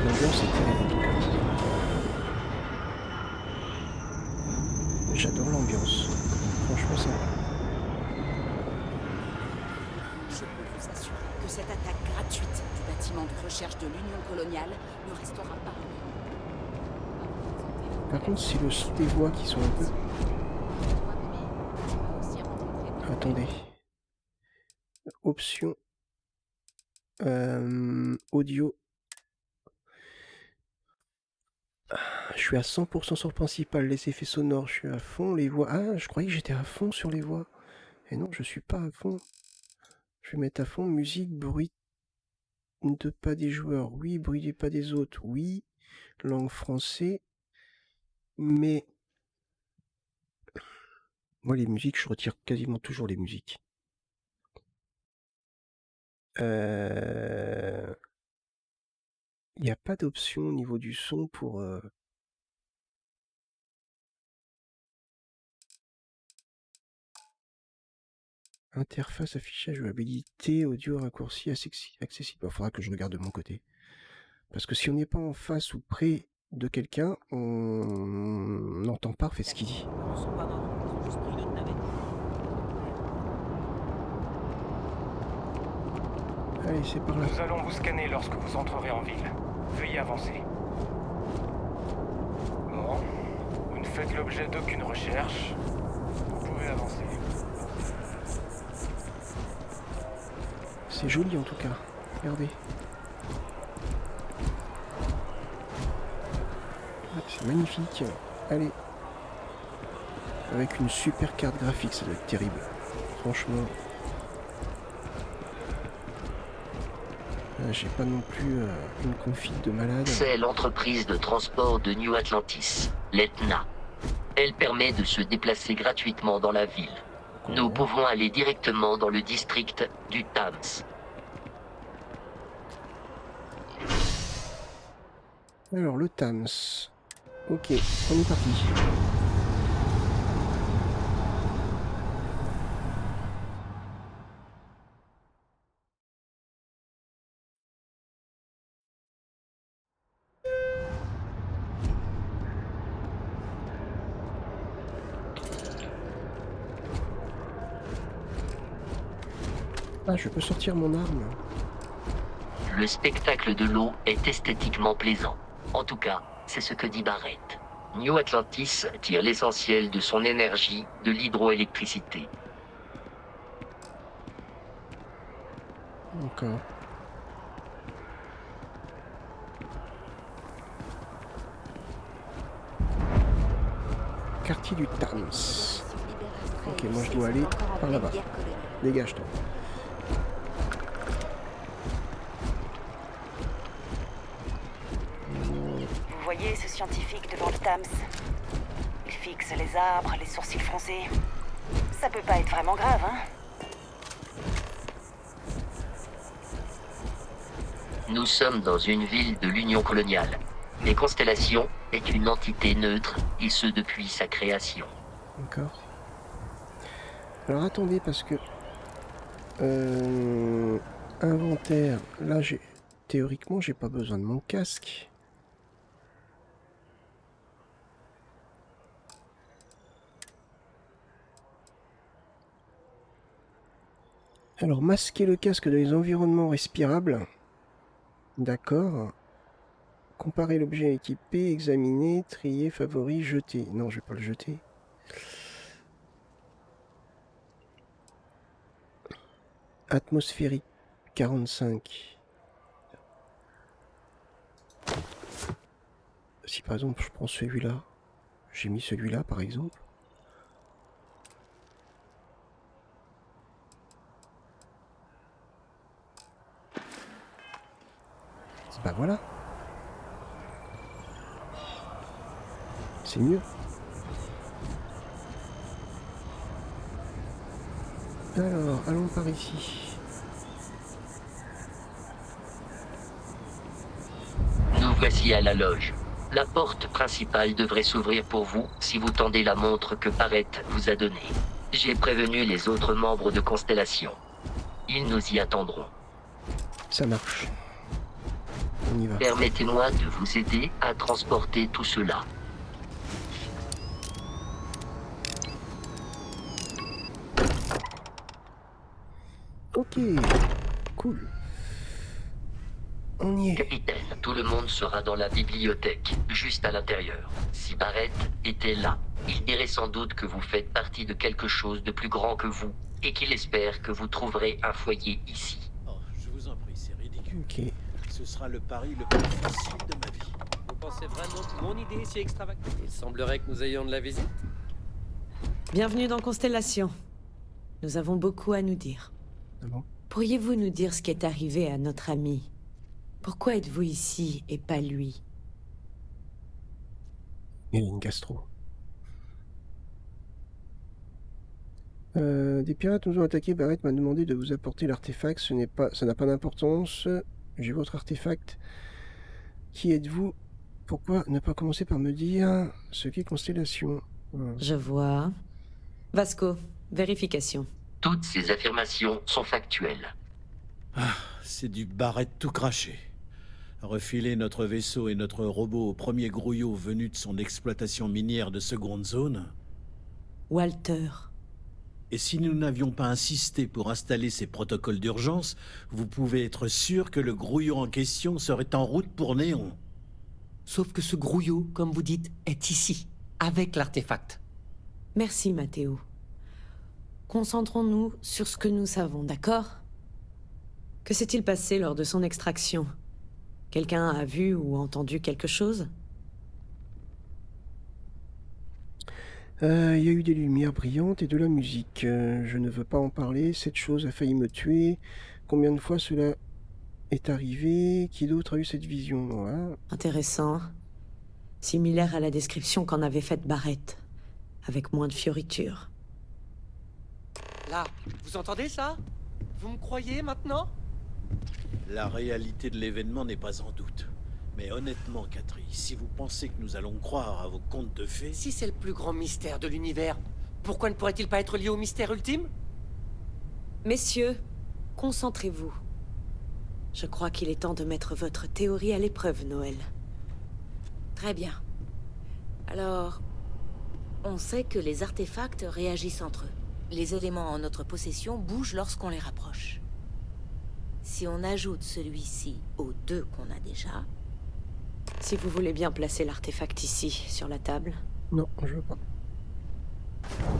L'ambiance est terrible en tout cas. J'adore l'ambiance, franchement sympa. Je peux vous assurer que cette attaque gratuite du bâtiment de recherche de l'Union coloniale ne restera pas. Par contre, c'est le son des voix qui sont un peu... Attendez. Option. Audio. Je suis à 100% sur le principal, les effets sonores, je suis à fond, les voix... Ah, je croyais que j'étais à fond sur les voix. Et non, je suis pas à fond. Je vais mettre à fond musique, bruit de pas des joueurs, oui, bruit des pas des autres, oui, langue français, mais moi les musiques, je retire quasiment toujours les musiques. Il n'y a pas d'option au niveau du son pour... Interface, affichage, jouabilité, audio, raccourci, accessible. Il faudra que je regarde de mon côté. Parce que si on n'est pas en face ou près de quelqu'un, on n'entend pas ce qu'il dit. Allez, c'est par là. Nous allons vous scanner lorsque vous entrerez en ville. Veuillez avancer. Bon, vous ne faites l'objet d'aucune recherche. Vous pouvez avancer. C'est joli en tout cas. Regardez. C'est magnifique. Allez. Avec une super carte graphique, ça doit être terrible. Franchement. J'ai pas non plus une config de malade. C'est l'entreprise de transport de New Atlantis, l'Etna. Elle permet de se déplacer gratuitement dans la ville. Nous pouvons aller directement dans le district du Thames. Alors, le Thames. Ok, on est parti. Ah, je peux sortir mon arme. Le spectacle de l'eau est esthétiquement plaisant. En tout cas, c'est ce que dit Barrett. New Atlantis tire l'essentiel de son énergie de l'hydroélectricité. Encore. Quartier du Thames. Ok, moi je dois aller par là-bas. Dégage-toi. Vous voyez ce scientifique devant le Thames? Il fixe les arbres, les sourcils froncés. Ça peut pas être vraiment grave, hein? Nous sommes dans une ville de l'Union coloniale. Les constellations est une entité neutre, et ce depuis sa création. D'accord. Alors attendez, parce que... inventaire. Là, théoriquement, j'ai pas besoin de mon casque. Alors, masquer le casque dans les environnements respirables. D'accord. Comparer l'objet équipé, examiner, trier, favori, jeter. Non, je vais pas le jeter. Atmosphérique, 45. Si par exemple je prends celui-là, j'ai mis celui-là par exemple. Bah voilà. C'est mieux. Alors, allons par ici. Nous voici à la loge. La porte principale devrait s'ouvrir pour vous si vous tendez la montre que Barrett vous a donnée. J'ai prévenu les autres membres de Constellation. Ils nous y attendront. Ça marche. On y va. Permettez-moi de vous aider à transporter tout cela. Ok, cool. On y est. Capitaine, tout le monde sera dans la bibliothèque, juste à l'intérieur. Si Barrett était là, il dirait sans doute que vous faites partie de quelque chose de plus grand que vous, et qu'il espère que vous trouverez un foyer ici. Oh, je vous en prie, c'est ridicule. Ok. Ce sera le pari le plus facile de ma vie. Vous pensez vraiment que mon idée est si extravagante? Il semblerait que nous ayons de la visite. Bienvenue dans Constellation. Nous avons beaucoup à nous dire. Ah bon? Pourriez-vous nous dire ce qui est arrivé à notre ami? Pourquoi êtes-vous ici et pas lui? Il a une gastro. Des pirates nous ont attaqué. Barrett m'a demandé de vous apporter l'artefact. Ça n'a pas d'importance. J'ai votre artefact. Qui êtes-vous? Pourquoi ne pas commencer par me dire ce qu'est Constellation? Voilà. Je vois. Vasco, vérification. Toutes ces affirmations sont factuelles. C'est du Barrett tout craché. Refiler notre vaisseau et notre robot au premier grouillot venu de son exploitation minière de seconde zone. Walter. Et si nous n'avions pas insisté pour installer ces protocoles d'urgence, vous pouvez être sûr que le grouillot en question serait en route pour Néon. Sauf que ce grouillot, comme vous dites, est ici, avec l'artefact. Merci, Mathéo. Concentrons-nous sur ce que nous savons, d'accord? Que s'est-il passé lors de son extraction? Quelqu'un a vu ou entendu quelque chose? Il y a eu des lumières brillantes et de la musique. Je ne veux pas en parler. Cette chose a failli me tuer. Combien de fois cela est arrivé? Qui d'autre a eu cette vision? Voilà. Intéressant. Similaire à la description qu'en avait faite Barrett, avec moins de fioritures. Là, vous entendez ça? Vous me croyez maintenant? La réalité de l'événement n'est pas en doute. Mais honnêtement, Cathy, si vous pensez que nous allons croire à vos contes de fées... Si c'est le plus grand mystère de l'univers, pourquoi ne pourrait-il pas être lié au mystère ultime? Messieurs, concentrez-vous. Je crois qu'il est temps de mettre votre théorie à l'épreuve, Noël. Très bien. Alors, on sait que les artefacts réagissent entre eux. Les éléments en notre possession bougent lorsqu'on les rapproche. Si on ajoute celui-ci aux deux qu'on a déjà... Si vous voulez bien placer l'artefact ici, sur la table. Non, je veux pas.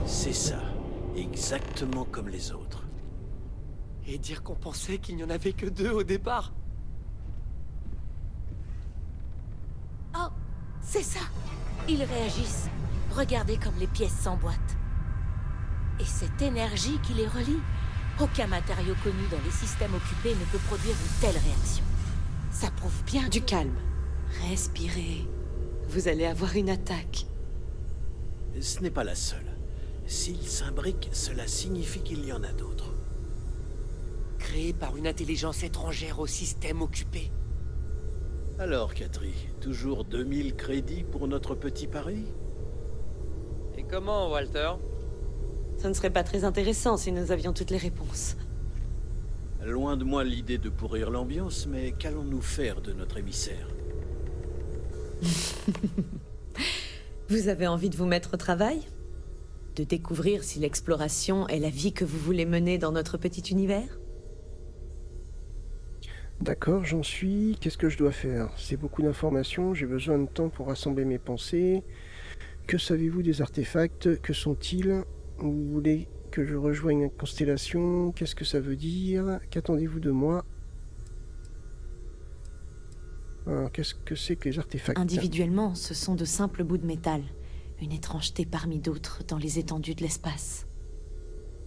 C'est ça. Exactement comme les autres. Et dire qu'on pensait qu'il n'y en avait que deux au départ. Oh, c'est ça. Ils réagissent. Regardez comme les pièces s'emboîtent. Et cette énergie qui les relie, aucun matériau connu dans les systèmes occupés ne peut produire une telle réaction. Ça prouve bien Du que... calme. Respirez. Vous allez avoir une attaque. Ce n'est pas la seule. S'ils s'imbriquent, cela signifie qu'il y en a d'autres. Créé par une intelligence étrangère au système occupé. Alors, Cathy, toujours 2000 crédits pour notre petit pari? Et comment, Walter? Ce ne serait pas très intéressant si nous avions toutes les réponses. Loin de moi l'idée de pourrir l'ambiance, mais qu'allons-nous faire de notre émissaire? Vous avez envie de vous mettre au travail? De découvrir si l'exploration est la vie que vous voulez mener dans notre petit univers? D'accord, j'en suis. Qu'est-ce que je dois faire? C'est beaucoup d'informations, j'ai besoin de temps pour rassembler mes pensées. Que savez-vous des artefacts? Que sont-ils? Vous voulez que je rejoigne une constellation? Qu'est-ce que ça veut dire? Qu'attendez-vous de moi? Alors, qu'est-ce que c'est que les artefacts? Individuellement, ce sont de simples bouts de métal. Une étrangeté parmi d'autres dans les étendues de l'espace.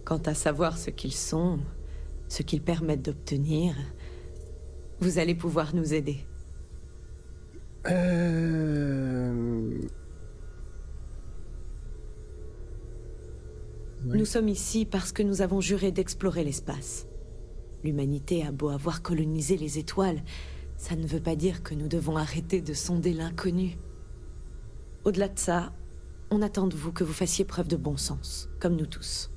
Quant à savoir ce qu'ils sont, ce qu'ils permettent d'obtenir, vous allez pouvoir nous aider. Ouais. Nous sommes ici parce que nous avons juré d'explorer l'espace. L'humanité a beau avoir colonisé les étoiles, ça ne veut pas dire que nous devons arrêter de sonder l'inconnu. Au-delà de ça, on attend de vous que vous fassiez preuve de bon sens, comme nous tous.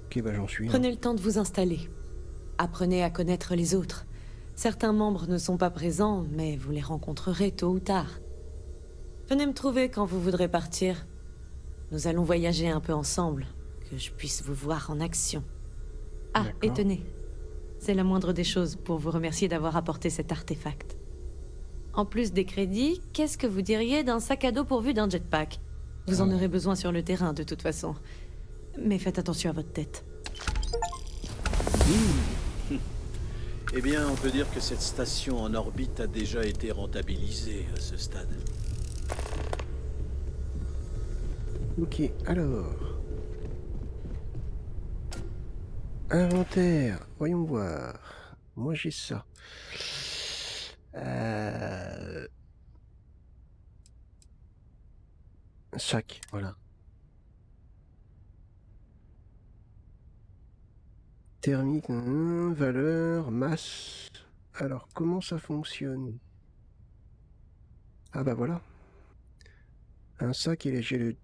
Ok, bah j'en suis. Prenez le temps de vous installer. Apprenez à connaître les autres. Certains membres ne sont pas présents, mais vous les rencontrerez tôt ou tard. Venez me trouver quand vous voudrez partir. Nous allons voyager un peu ensemble, que je puisse vous voir en action. Ah, et D'accord. tenez. C'est la moindre des choses pour vous remercier d'avoir apporté cet artefact. En plus des crédits, qu'est-ce que vous diriez d'un sac à dos pourvu d'un jetpack? Vous en aurez besoin sur le terrain, de toute façon. Mais faites attention à votre tête. Eh bien, on peut dire que cette station en orbite a déjà été rentabilisée à ce stade. Ok, alors. Inventaire, voyons voir. Moi j'ai ça. Sac, voilà. Thermique, valeur, masse. Alors, comment ça fonctionne? Ah bah voilà. Un sac et j'ai le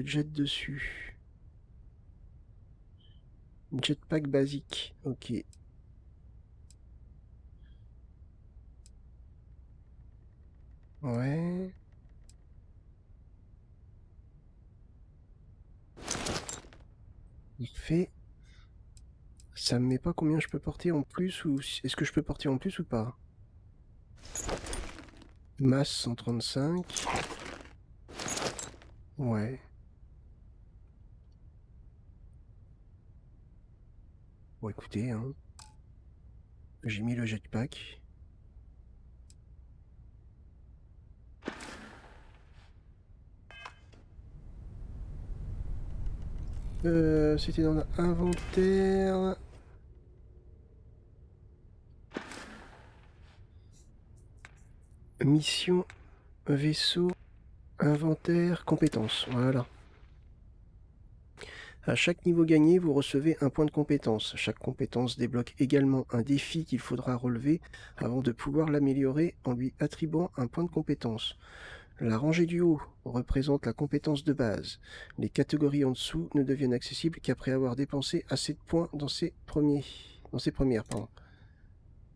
jet dessus. Jetpack basique, ok. Ouais. Parfait. Ça me met pas combien je peux porter en plus ou est-ce que je peux porter en plus ou pas? Masse 135. Ouais. Bon écoutez, hein. J'ai mis le jetpack. C'était dans l'inventaire. Mission, vaisseau, inventaire, compétences. Voilà. À chaque niveau gagné, vous recevez un point de compétence. Chaque compétence débloque également un défi qu'il faudra relever avant de pouvoir l'améliorer en lui attribuant un point de compétence. La rangée du haut représente la compétence de base. Les catégories en dessous ne deviennent accessibles qu'après avoir dépensé assez de points dans ces premières.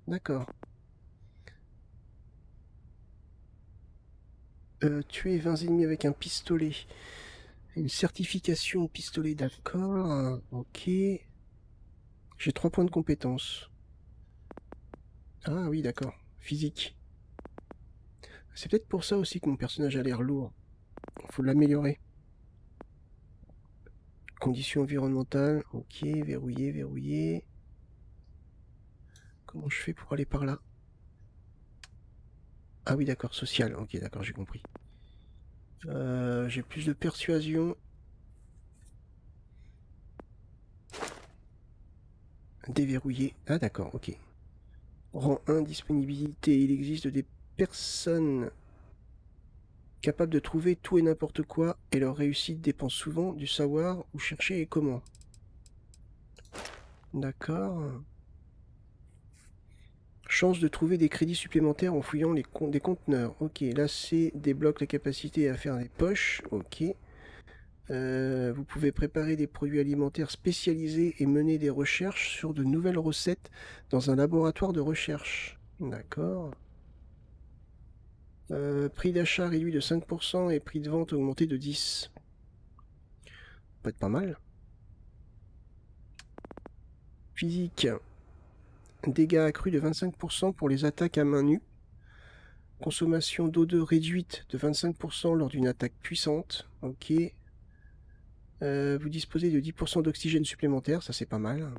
D'accord. Tuer 20 ennemis avec un pistolet. Une certification au pistolet, d'accord. Ok. J'ai 3 points de compétence. Ah oui, d'accord. Physique. C'est peut-être pour ça aussi que mon personnage a l'air lourd. Faut l'améliorer. Conditions environnementales. Ok, verrouillé. Comment je fais pour aller par là? Ah oui, d'accord, social. Ok, d'accord, j'ai compris. J'ai plus de persuasion. Déverrouillé. Ah d'accord, ok. Rang 1, disponibilité. Il existe des personnes capables de trouver tout et n'importe quoi, et leur réussite dépend souvent du savoir où chercher et comment. D'accord. Chance de trouver des crédits supplémentaires en fouillant des conteneurs. Ok, là c'est débloque la capacité à faire des poches. Ok. Vous pouvez préparer des produits alimentaires spécialisés et mener des recherches sur de nouvelles recettes dans un laboratoire de recherche. D'accord. Prix d'achat réduit de 5% et prix de vente augmenté de 10%. Peut être pas mal. Physique. Dégâts accrus de 25% pour les attaques à main nue. Consommation d'O2 réduite de 25% lors d'une attaque puissante. Ok. Vous disposez de 10% d'oxygène supplémentaire, ça c'est pas mal.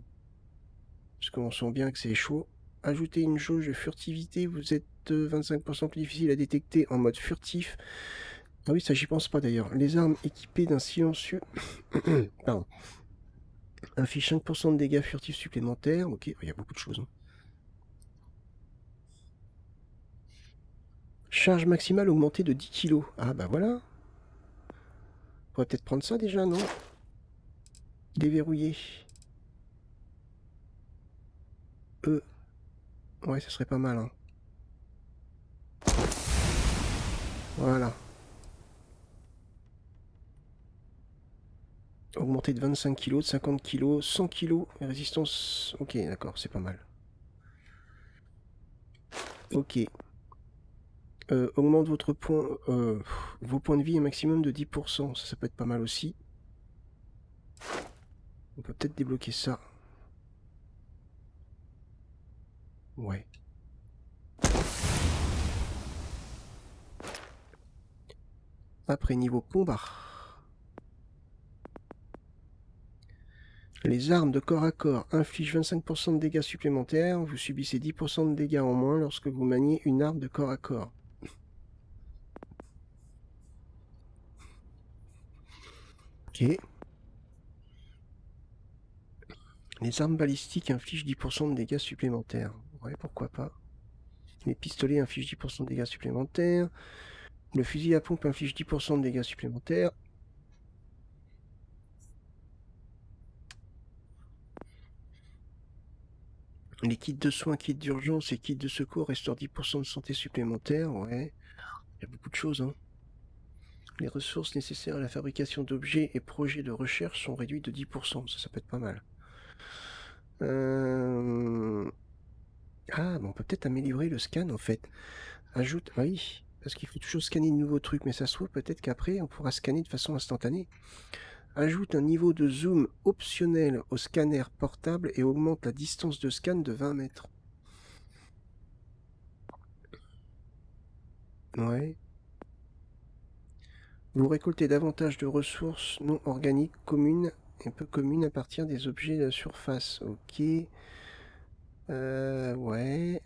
Parce qu'on sent bien que c'est chaud. Ajoutez une jauge de furtivité, vous êtes 25% plus difficile à détecter en mode furtif. Ah oui, ça j'y pense pas d'ailleurs. Les armes équipées d'un silencieux... Pardon. Inflige 5% de dégâts furtifs supplémentaires. Ok, il y a beaucoup de choses. Hein. Charge maximale augmentée de 10 kg. Ah bah voilà. On pourrait peut-être prendre ça déjà, non? Déverrouiller. Ouais, ça serait pas mal. Hein. Voilà. Augmenté de 25 kg, de 50 kg, 100 kg. Résistance... Ok, d'accord, c'est pas mal. Ok. Augmente vos points de vie un maximum de 10%. Ça peut être pas mal aussi. On peut peut-être débloquer ça. Ouais. Après, niveau combat. Les armes de corps à corps infligent 25% de dégâts supplémentaires. Vous subissez 10% de dégâts en moins lorsque vous maniez une arme de corps à corps. Ok. Les armes balistiques infligent 10% de dégâts supplémentaires. Ouais, pourquoi pas. Les pistolets infligent 10% de dégâts supplémentaires. Le fusil à pompe inflige 10% de dégâts supplémentaires. Les kits de soins, kits d'urgence et kits de secours restaurent 10% de santé supplémentaire. Ouais, il y a beaucoup de choses. Hein. Les ressources nécessaires à la fabrication d'objets et projets de recherche sont réduites de 10%. Ça peut être pas mal. Ah, bon, on peut peut-être améliorer le scan en fait. Ajoute... Ah oui, parce qu'il faut toujours scanner de nouveaux trucs, mais ça se trouve peut-être qu'après on pourra scanner de façon instantanée. Ajoute un niveau de zoom optionnel au scanner portable et augmente la distance de scan de 20 mètres. Ouais. Vous récoltez davantage de ressources non organiques communes et peu communes à partir des objets de surface. Ok. Ouais.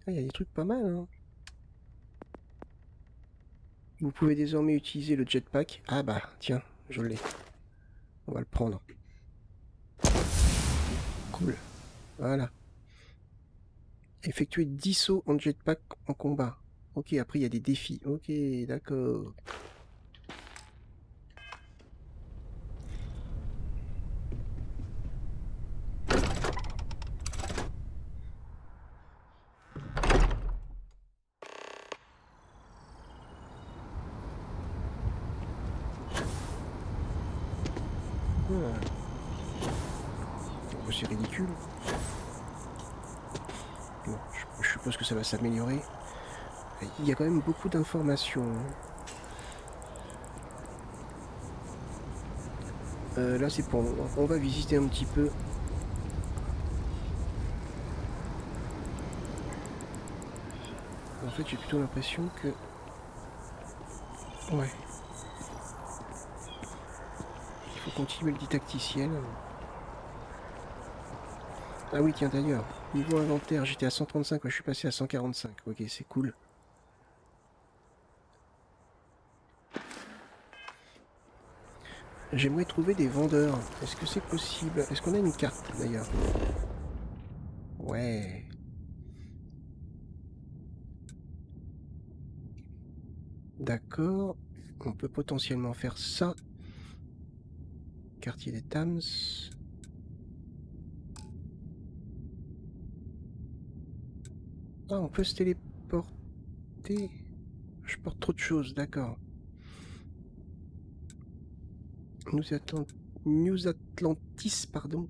Ah, il y a des trucs pas mal. Hein. Vous pouvez désormais utiliser le jetpack. Ah bah, tiens, je l'ai. On va le prendre. Cool. Voilà. Effectuer 10 sauts en jetpack en combat. Ok, après il y a des défis. Ok, d'accord. Oh, c'est ridicule. Bon, je suppose que ça va s'améliorer. Il y a quand même beaucoup d'informations. Là c'est pour... On va visiter un petit peu. En fait j'ai plutôt l'impression que... Ouais. Il faut continuer le didacticiel. Ah oui tiens d'ailleurs, niveau inventaire j'étais à 135, je suis passé à 145. Ok c'est cool. J'aimerais trouver des vendeurs. Est-ce que c'est possible? Est-ce qu'on a une carte d'ailleurs? Ouais. D'accord. On peut potentiellement faire ça. Quartier des Thames. Ah, on peut se téléporter. Je porte trop de choses, d'accord. News Atlantis, pardon.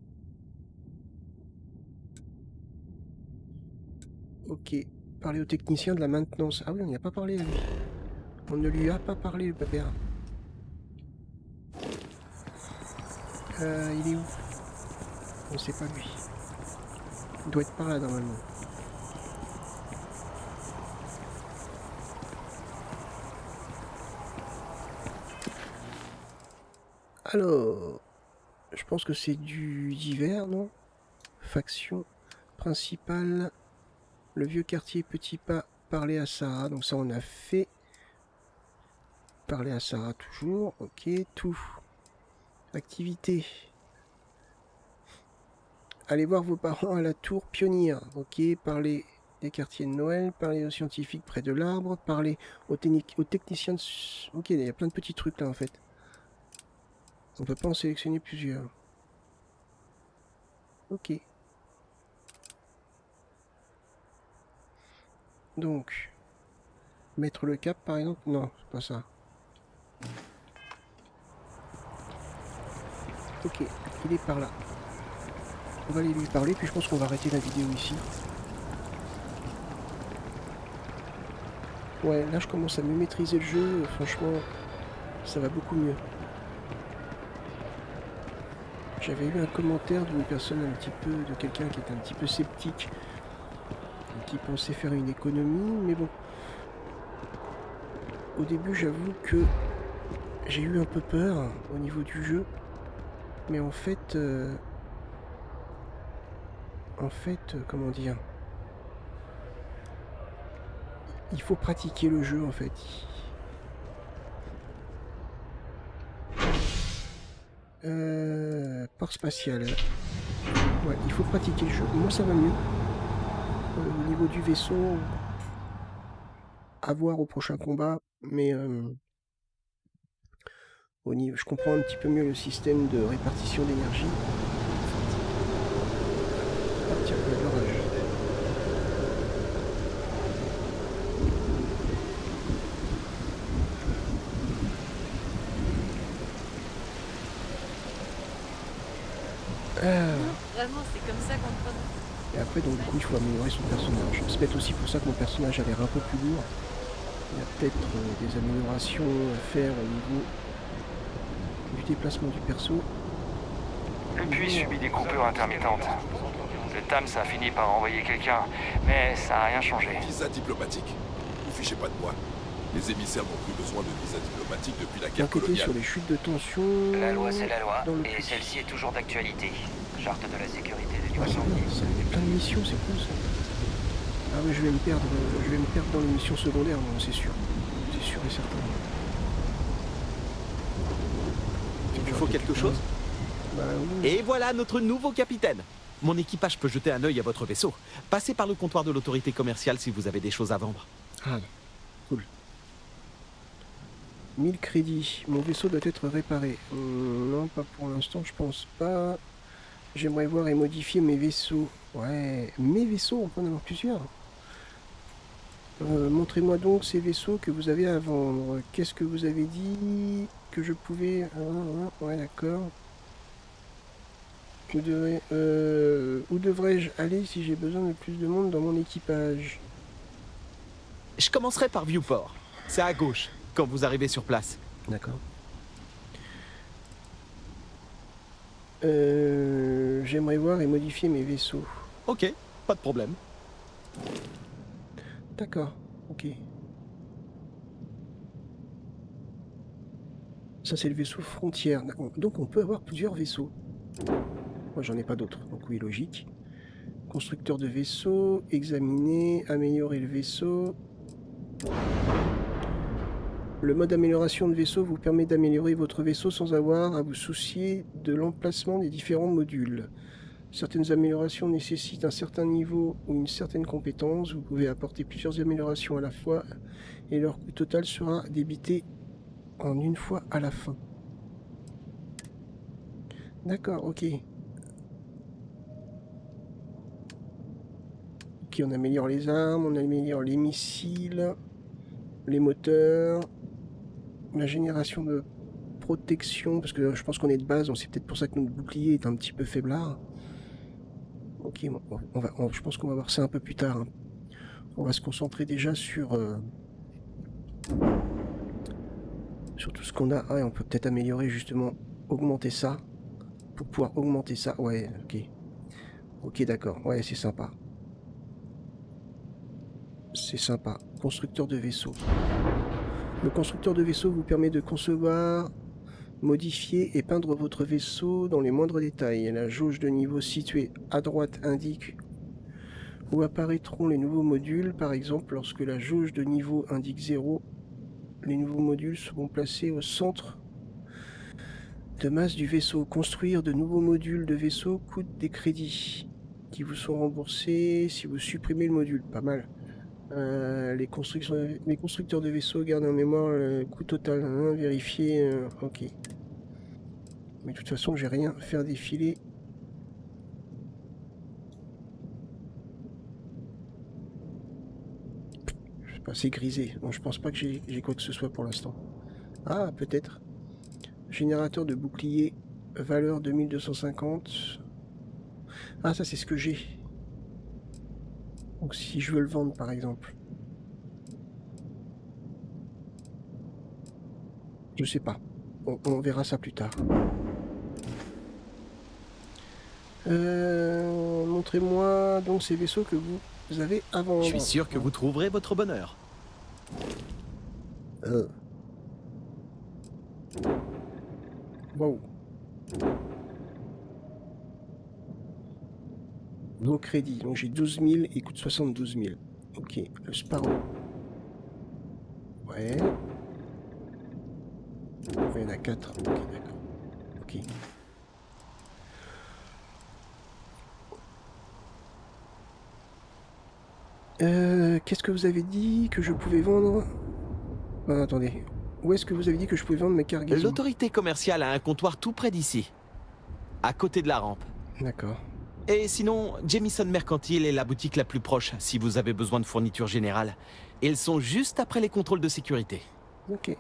Ok. Parler au technicien de la maintenance. Ah oui, on n'y a pas parlé à lui. On ne lui a pas parlé, le pépère. Il est où? On sait pas lui. Il doit être par là normalement. Alors, je pense que c'est du divers, non? Faction principale, le vieux quartier Petit Pas, parler à Sarah. Donc ça on a fait. Parler à Sarah toujours. Ok, tout. Activité. Allez voir vos parents à la tour pionnière. Ok, parler des quartiers de Noël, parler aux scientifiques près de l'arbre, parler aux techniciens de... Ok, il y a plein de petits trucs là en fait. On peut pas en sélectionner plusieurs. Ok. Donc, mettre le cap par exemple? Non, c'est pas ça. Ok, il est par là. On va aller lui parler, puis je pense qu'on va arrêter la vidéo ici. Ouais, là je commence à mieux maîtriser le jeu, franchement, ça va beaucoup mieux. J'avais eu un commentaire d'une personne un petit peu, de quelqu'un qui était un petit peu sceptique, qui pensait faire une économie, mais bon. Au début, j'avoue que j'ai eu un peu peur au niveau du jeu, mais en fait, comment dire, il faut pratiquer le jeu en fait. Port spatial. Ouais, il faut pratiquer le jeu. Moi, ça va mieux. Au niveau du vaisseau, à voir au prochain combat, mais je comprends un petit peu mieux le système de répartition d'énergie. Ah tiens, il y a de l'orage. Vraiment, c'est comme ça qu'on te prononce. Et après, donc, du coup, il faut améliorer son personnage. C'est peut-être aussi pour ça que mon personnage a l'air un peu plus lourd. Il y a peut-être des améliorations à faire au niveau du déplacement du perso. Le puits subit des coupures intermittentes. Le TAMS a fini par envoyer quelqu'un, mais ça n'a rien changé. Visa diplomatique. Vous fichez pas de moi. Les émissaires n'ont plus besoin de visa diplomatique depuis la guerre Enquêter coloniale. sur les chutes de tension. La loi, c'est la loi, dans le et puits. celle-ci est toujours d'actualité. Charte de la sécurité de Ah, c'est bien, ça fait plein de missions, c'est cool ça. Ah ouais, je vais me perdre dans les missions secondaires, non, c'est sûr. C'est sûr et certain. Il vous faut quelque chose? Bah oui. Et voilà notre nouveau capitaine. Mon équipage peut jeter un œil à votre vaisseau. Passez par le comptoir de l'autorité commerciale si vous avez des choses à vendre. Ah, cool. 1000 crédits. Mon vaisseau doit être réparé. Non, pas pour l'instant, je pense pas. J'aimerais voir et modifier mes vaisseaux. Ouais, mes vaisseaux, on peut en avoir plusieurs. Montrez-moi donc ces vaisseaux que vous avez à vendre. Qu'est-ce que vous avez dit que je pouvais... ouais, d'accord. Où devrais-je aller si j'ai besoin de plus de monde dans mon équipage? Je commencerai par Viewport. C'est à gauche, quand vous arrivez sur place. D'accord. J'aimerais voir et modifier mes vaisseaux. Ok, pas de problème. D'accord, ok. Ça c'est le vaisseau frontière. Donc on peut avoir plusieurs vaisseaux. Moi j'en ai pas d'autres, donc oui, logique. Constructeur de vaisseau, examiner, améliorer le vaisseau. Le mode amélioration de vaisseau vous permet d'améliorer votre vaisseau sans avoir à vous soucier de l'emplacement des différents modules. Certaines améliorations nécessitent un certain niveau ou une certaine compétence. Vous pouvez apporter plusieurs améliorations à la fois et leur coût total sera débité en une fois à la fin. D'accord, ok. Ok, Ok, on améliore les armes, on améliore les missiles, les moteurs, la génération de protection, parce que je pense qu'on est de base, donc c'est peut-être pour ça que notre bouclier est un petit peu faiblard. Ok, bon, je pense qu'on va voir ça un peu plus tard. Hein. On va se concentrer déjà sur tout ce qu'on a. Ah, et on peut peut-être améliorer justement, augmenter ça, pour pouvoir augmenter ça. Ouais, ok. Ok, d'accord. Ouais, c'est sympa. C'est sympa. Constructeur de vaisseau. Le constructeur de vaisseau vous permet de concevoir, modifier et peindre votre vaisseau dans les moindres détails. La jauge de niveau située à droite indique où apparaîtront les nouveaux modules. Par exemple, lorsque la jauge de niveau indique 0, les nouveaux modules seront placés au centre de masse du vaisseau. Construire de nouveaux modules de vaisseau coûte des crédits qui vous sont remboursés si vous supprimez le module. Pas mal. Les constructeurs de vaisseaux gardent en mémoire le coût total. Vérifier. Ok. Mais de toute façon, j'ai rien. Faire défiler. Je sais pas, c'est grisé. Bon, je pense pas que j'ai quoi que ce soit pour l'instant. Ah, peut-être. Générateur de bouclier. Valeur 2250. Ah, ça, c'est ce que j'ai. Donc si je veux le vendre par exemple. Je sais pas. On verra ça plus tard. Montrez-moi donc ces vaisseaux que vous avez avant. Je suis sûr que vous trouverez votre bonheur. Wow. Vos crédits, donc j'ai 12 000 et il coûte 72 000. Ok, le Sparrow. Ouais. Il y en a 4. Ok, d'accord. Ok. Qu'est-ce que vous avez dit que je pouvais vendre? Ah, attendez. Où est-ce que vous avez dit que je pouvais vendre mes cargaisons? L'autorité commerciale a un comptoir tout près d'ici. À côté de la rampe. D'accord. Et sinon, Jamison Mercantile est la boutique la plus proche si vous avez besoin de fournitures générales. Ils sont juste après les contrôles de sécurité. Ok.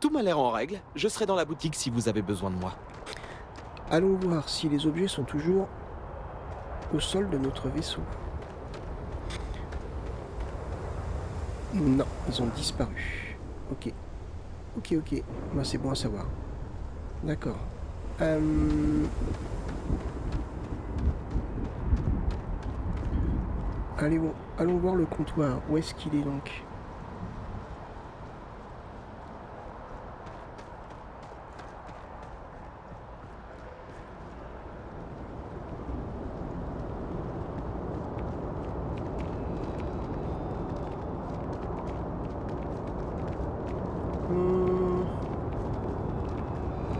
Tout m'a l'air en règle. Je serai dans la boutique si vous avez besoin de moi. Allons voir si les objets sont toujours au sol de notre vaisseau. Non, ils ont disparu. Ok. Ok, ok. Bah, c'est bon à savoir. D'accord. Allons voir le comptoir. Où est-ce qu'il est donc?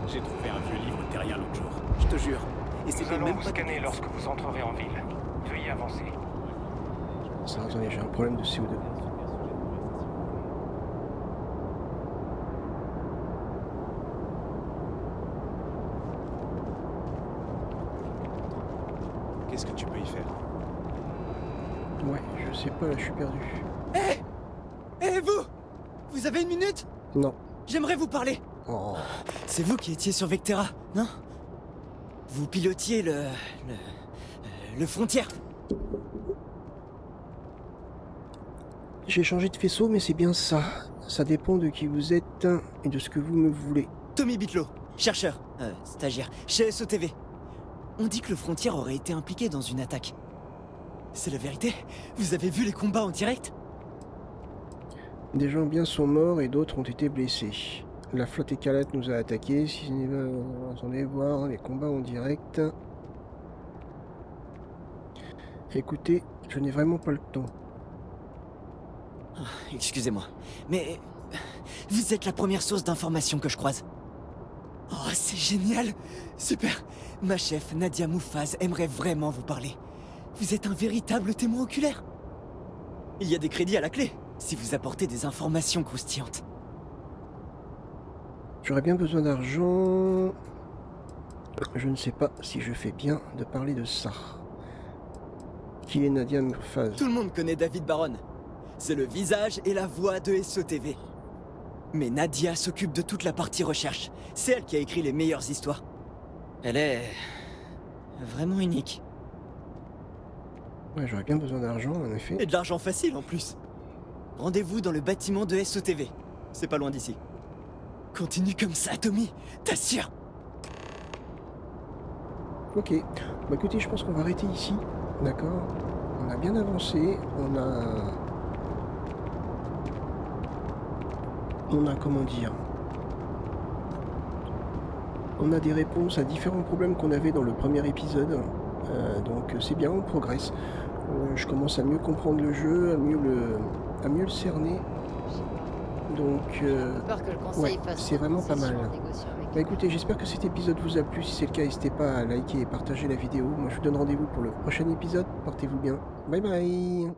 J'ai trouvé un vieux livre terrien l'autre jour, je te jure. Et Nous allons vous scanner lorsque vous entrerez en ville. Veuillez avancer. Ça, attendez, j'ai un problème de CO2. Qu'est-ce que tu peux y faire? Ouais, je sais pas, là, je suis perdu. Eh vous! Vous avez une minute? Non. J'aimerais vous parler. Oh. C'est vous qui étiez sur Vectera, non? Vous pilotiez le Frontière. J'ai changé de vaisseau, mais c'est bien ça. Ça dépend de qui vous êtes et de ce que vous me voulez. Tommy Bitlow, chercheur, stagiaire, chez SOTV. On dit que le Frontière aurait été impliqué dans une attaque. C'est la vérité? Vous avez vu les combats en direct? Des gens bien sont morts et d'autres ont été blessés. La flotte écarlate nous a attaqués. Si vous entendez voir les combats en direct. Écoutez, je n'ai vraiment pas le temps. Excusez-moi, mais vous êtes la première source d'information que je croise. Oh, c'est génial! Super! Ma chef, Nadia Moufaz, aimerait vraiment vous parler. Vous êtes un véritable témoin oculaire. Il y a des crédits à la clé, si vous apportez des informations croustillantes. J'aurais bien besoin d'argent. Je ne sais pas si je fais bien de parler de ça. Ok. qu'il est Nadia Mufaz. Tout le monde connaît David Baron. C'est le visage et la voix de SOTV. Mais Nadia s'occupe de toute la partie recherche. C'est elle qui a écrit les meilleures histoires. Elle est... vraiment unique. Ouais, j'aurais bien besoin d'argent, en effet. Et de l'argent facile, en plus. Rendez-vous dans le bâtiment de SOTV. C'est pas loin d'ici. Continue comme ça, Tommy. T'assures. Ok. Bah écoutez, je pense qu'on va arrêter ici. D'accord. On a bien avancé. On a comment dire... On a des réponses à différents problèmes qu'on avait dans le premier épisode. Donc c'est bien, on progresse. Je commence à mieux comprendre le jeu, à mieux le cerner. Donc ouais, c'est vraiment pas mal. Bah écoutez, j'espère que cet épisode vous a plu. Si c'est le cas, n'hésitez pas à liker et partager la vidéo. Moi je vous donne rendez-vous pour le prochain épisode. Portez-vous bien. Bye bye.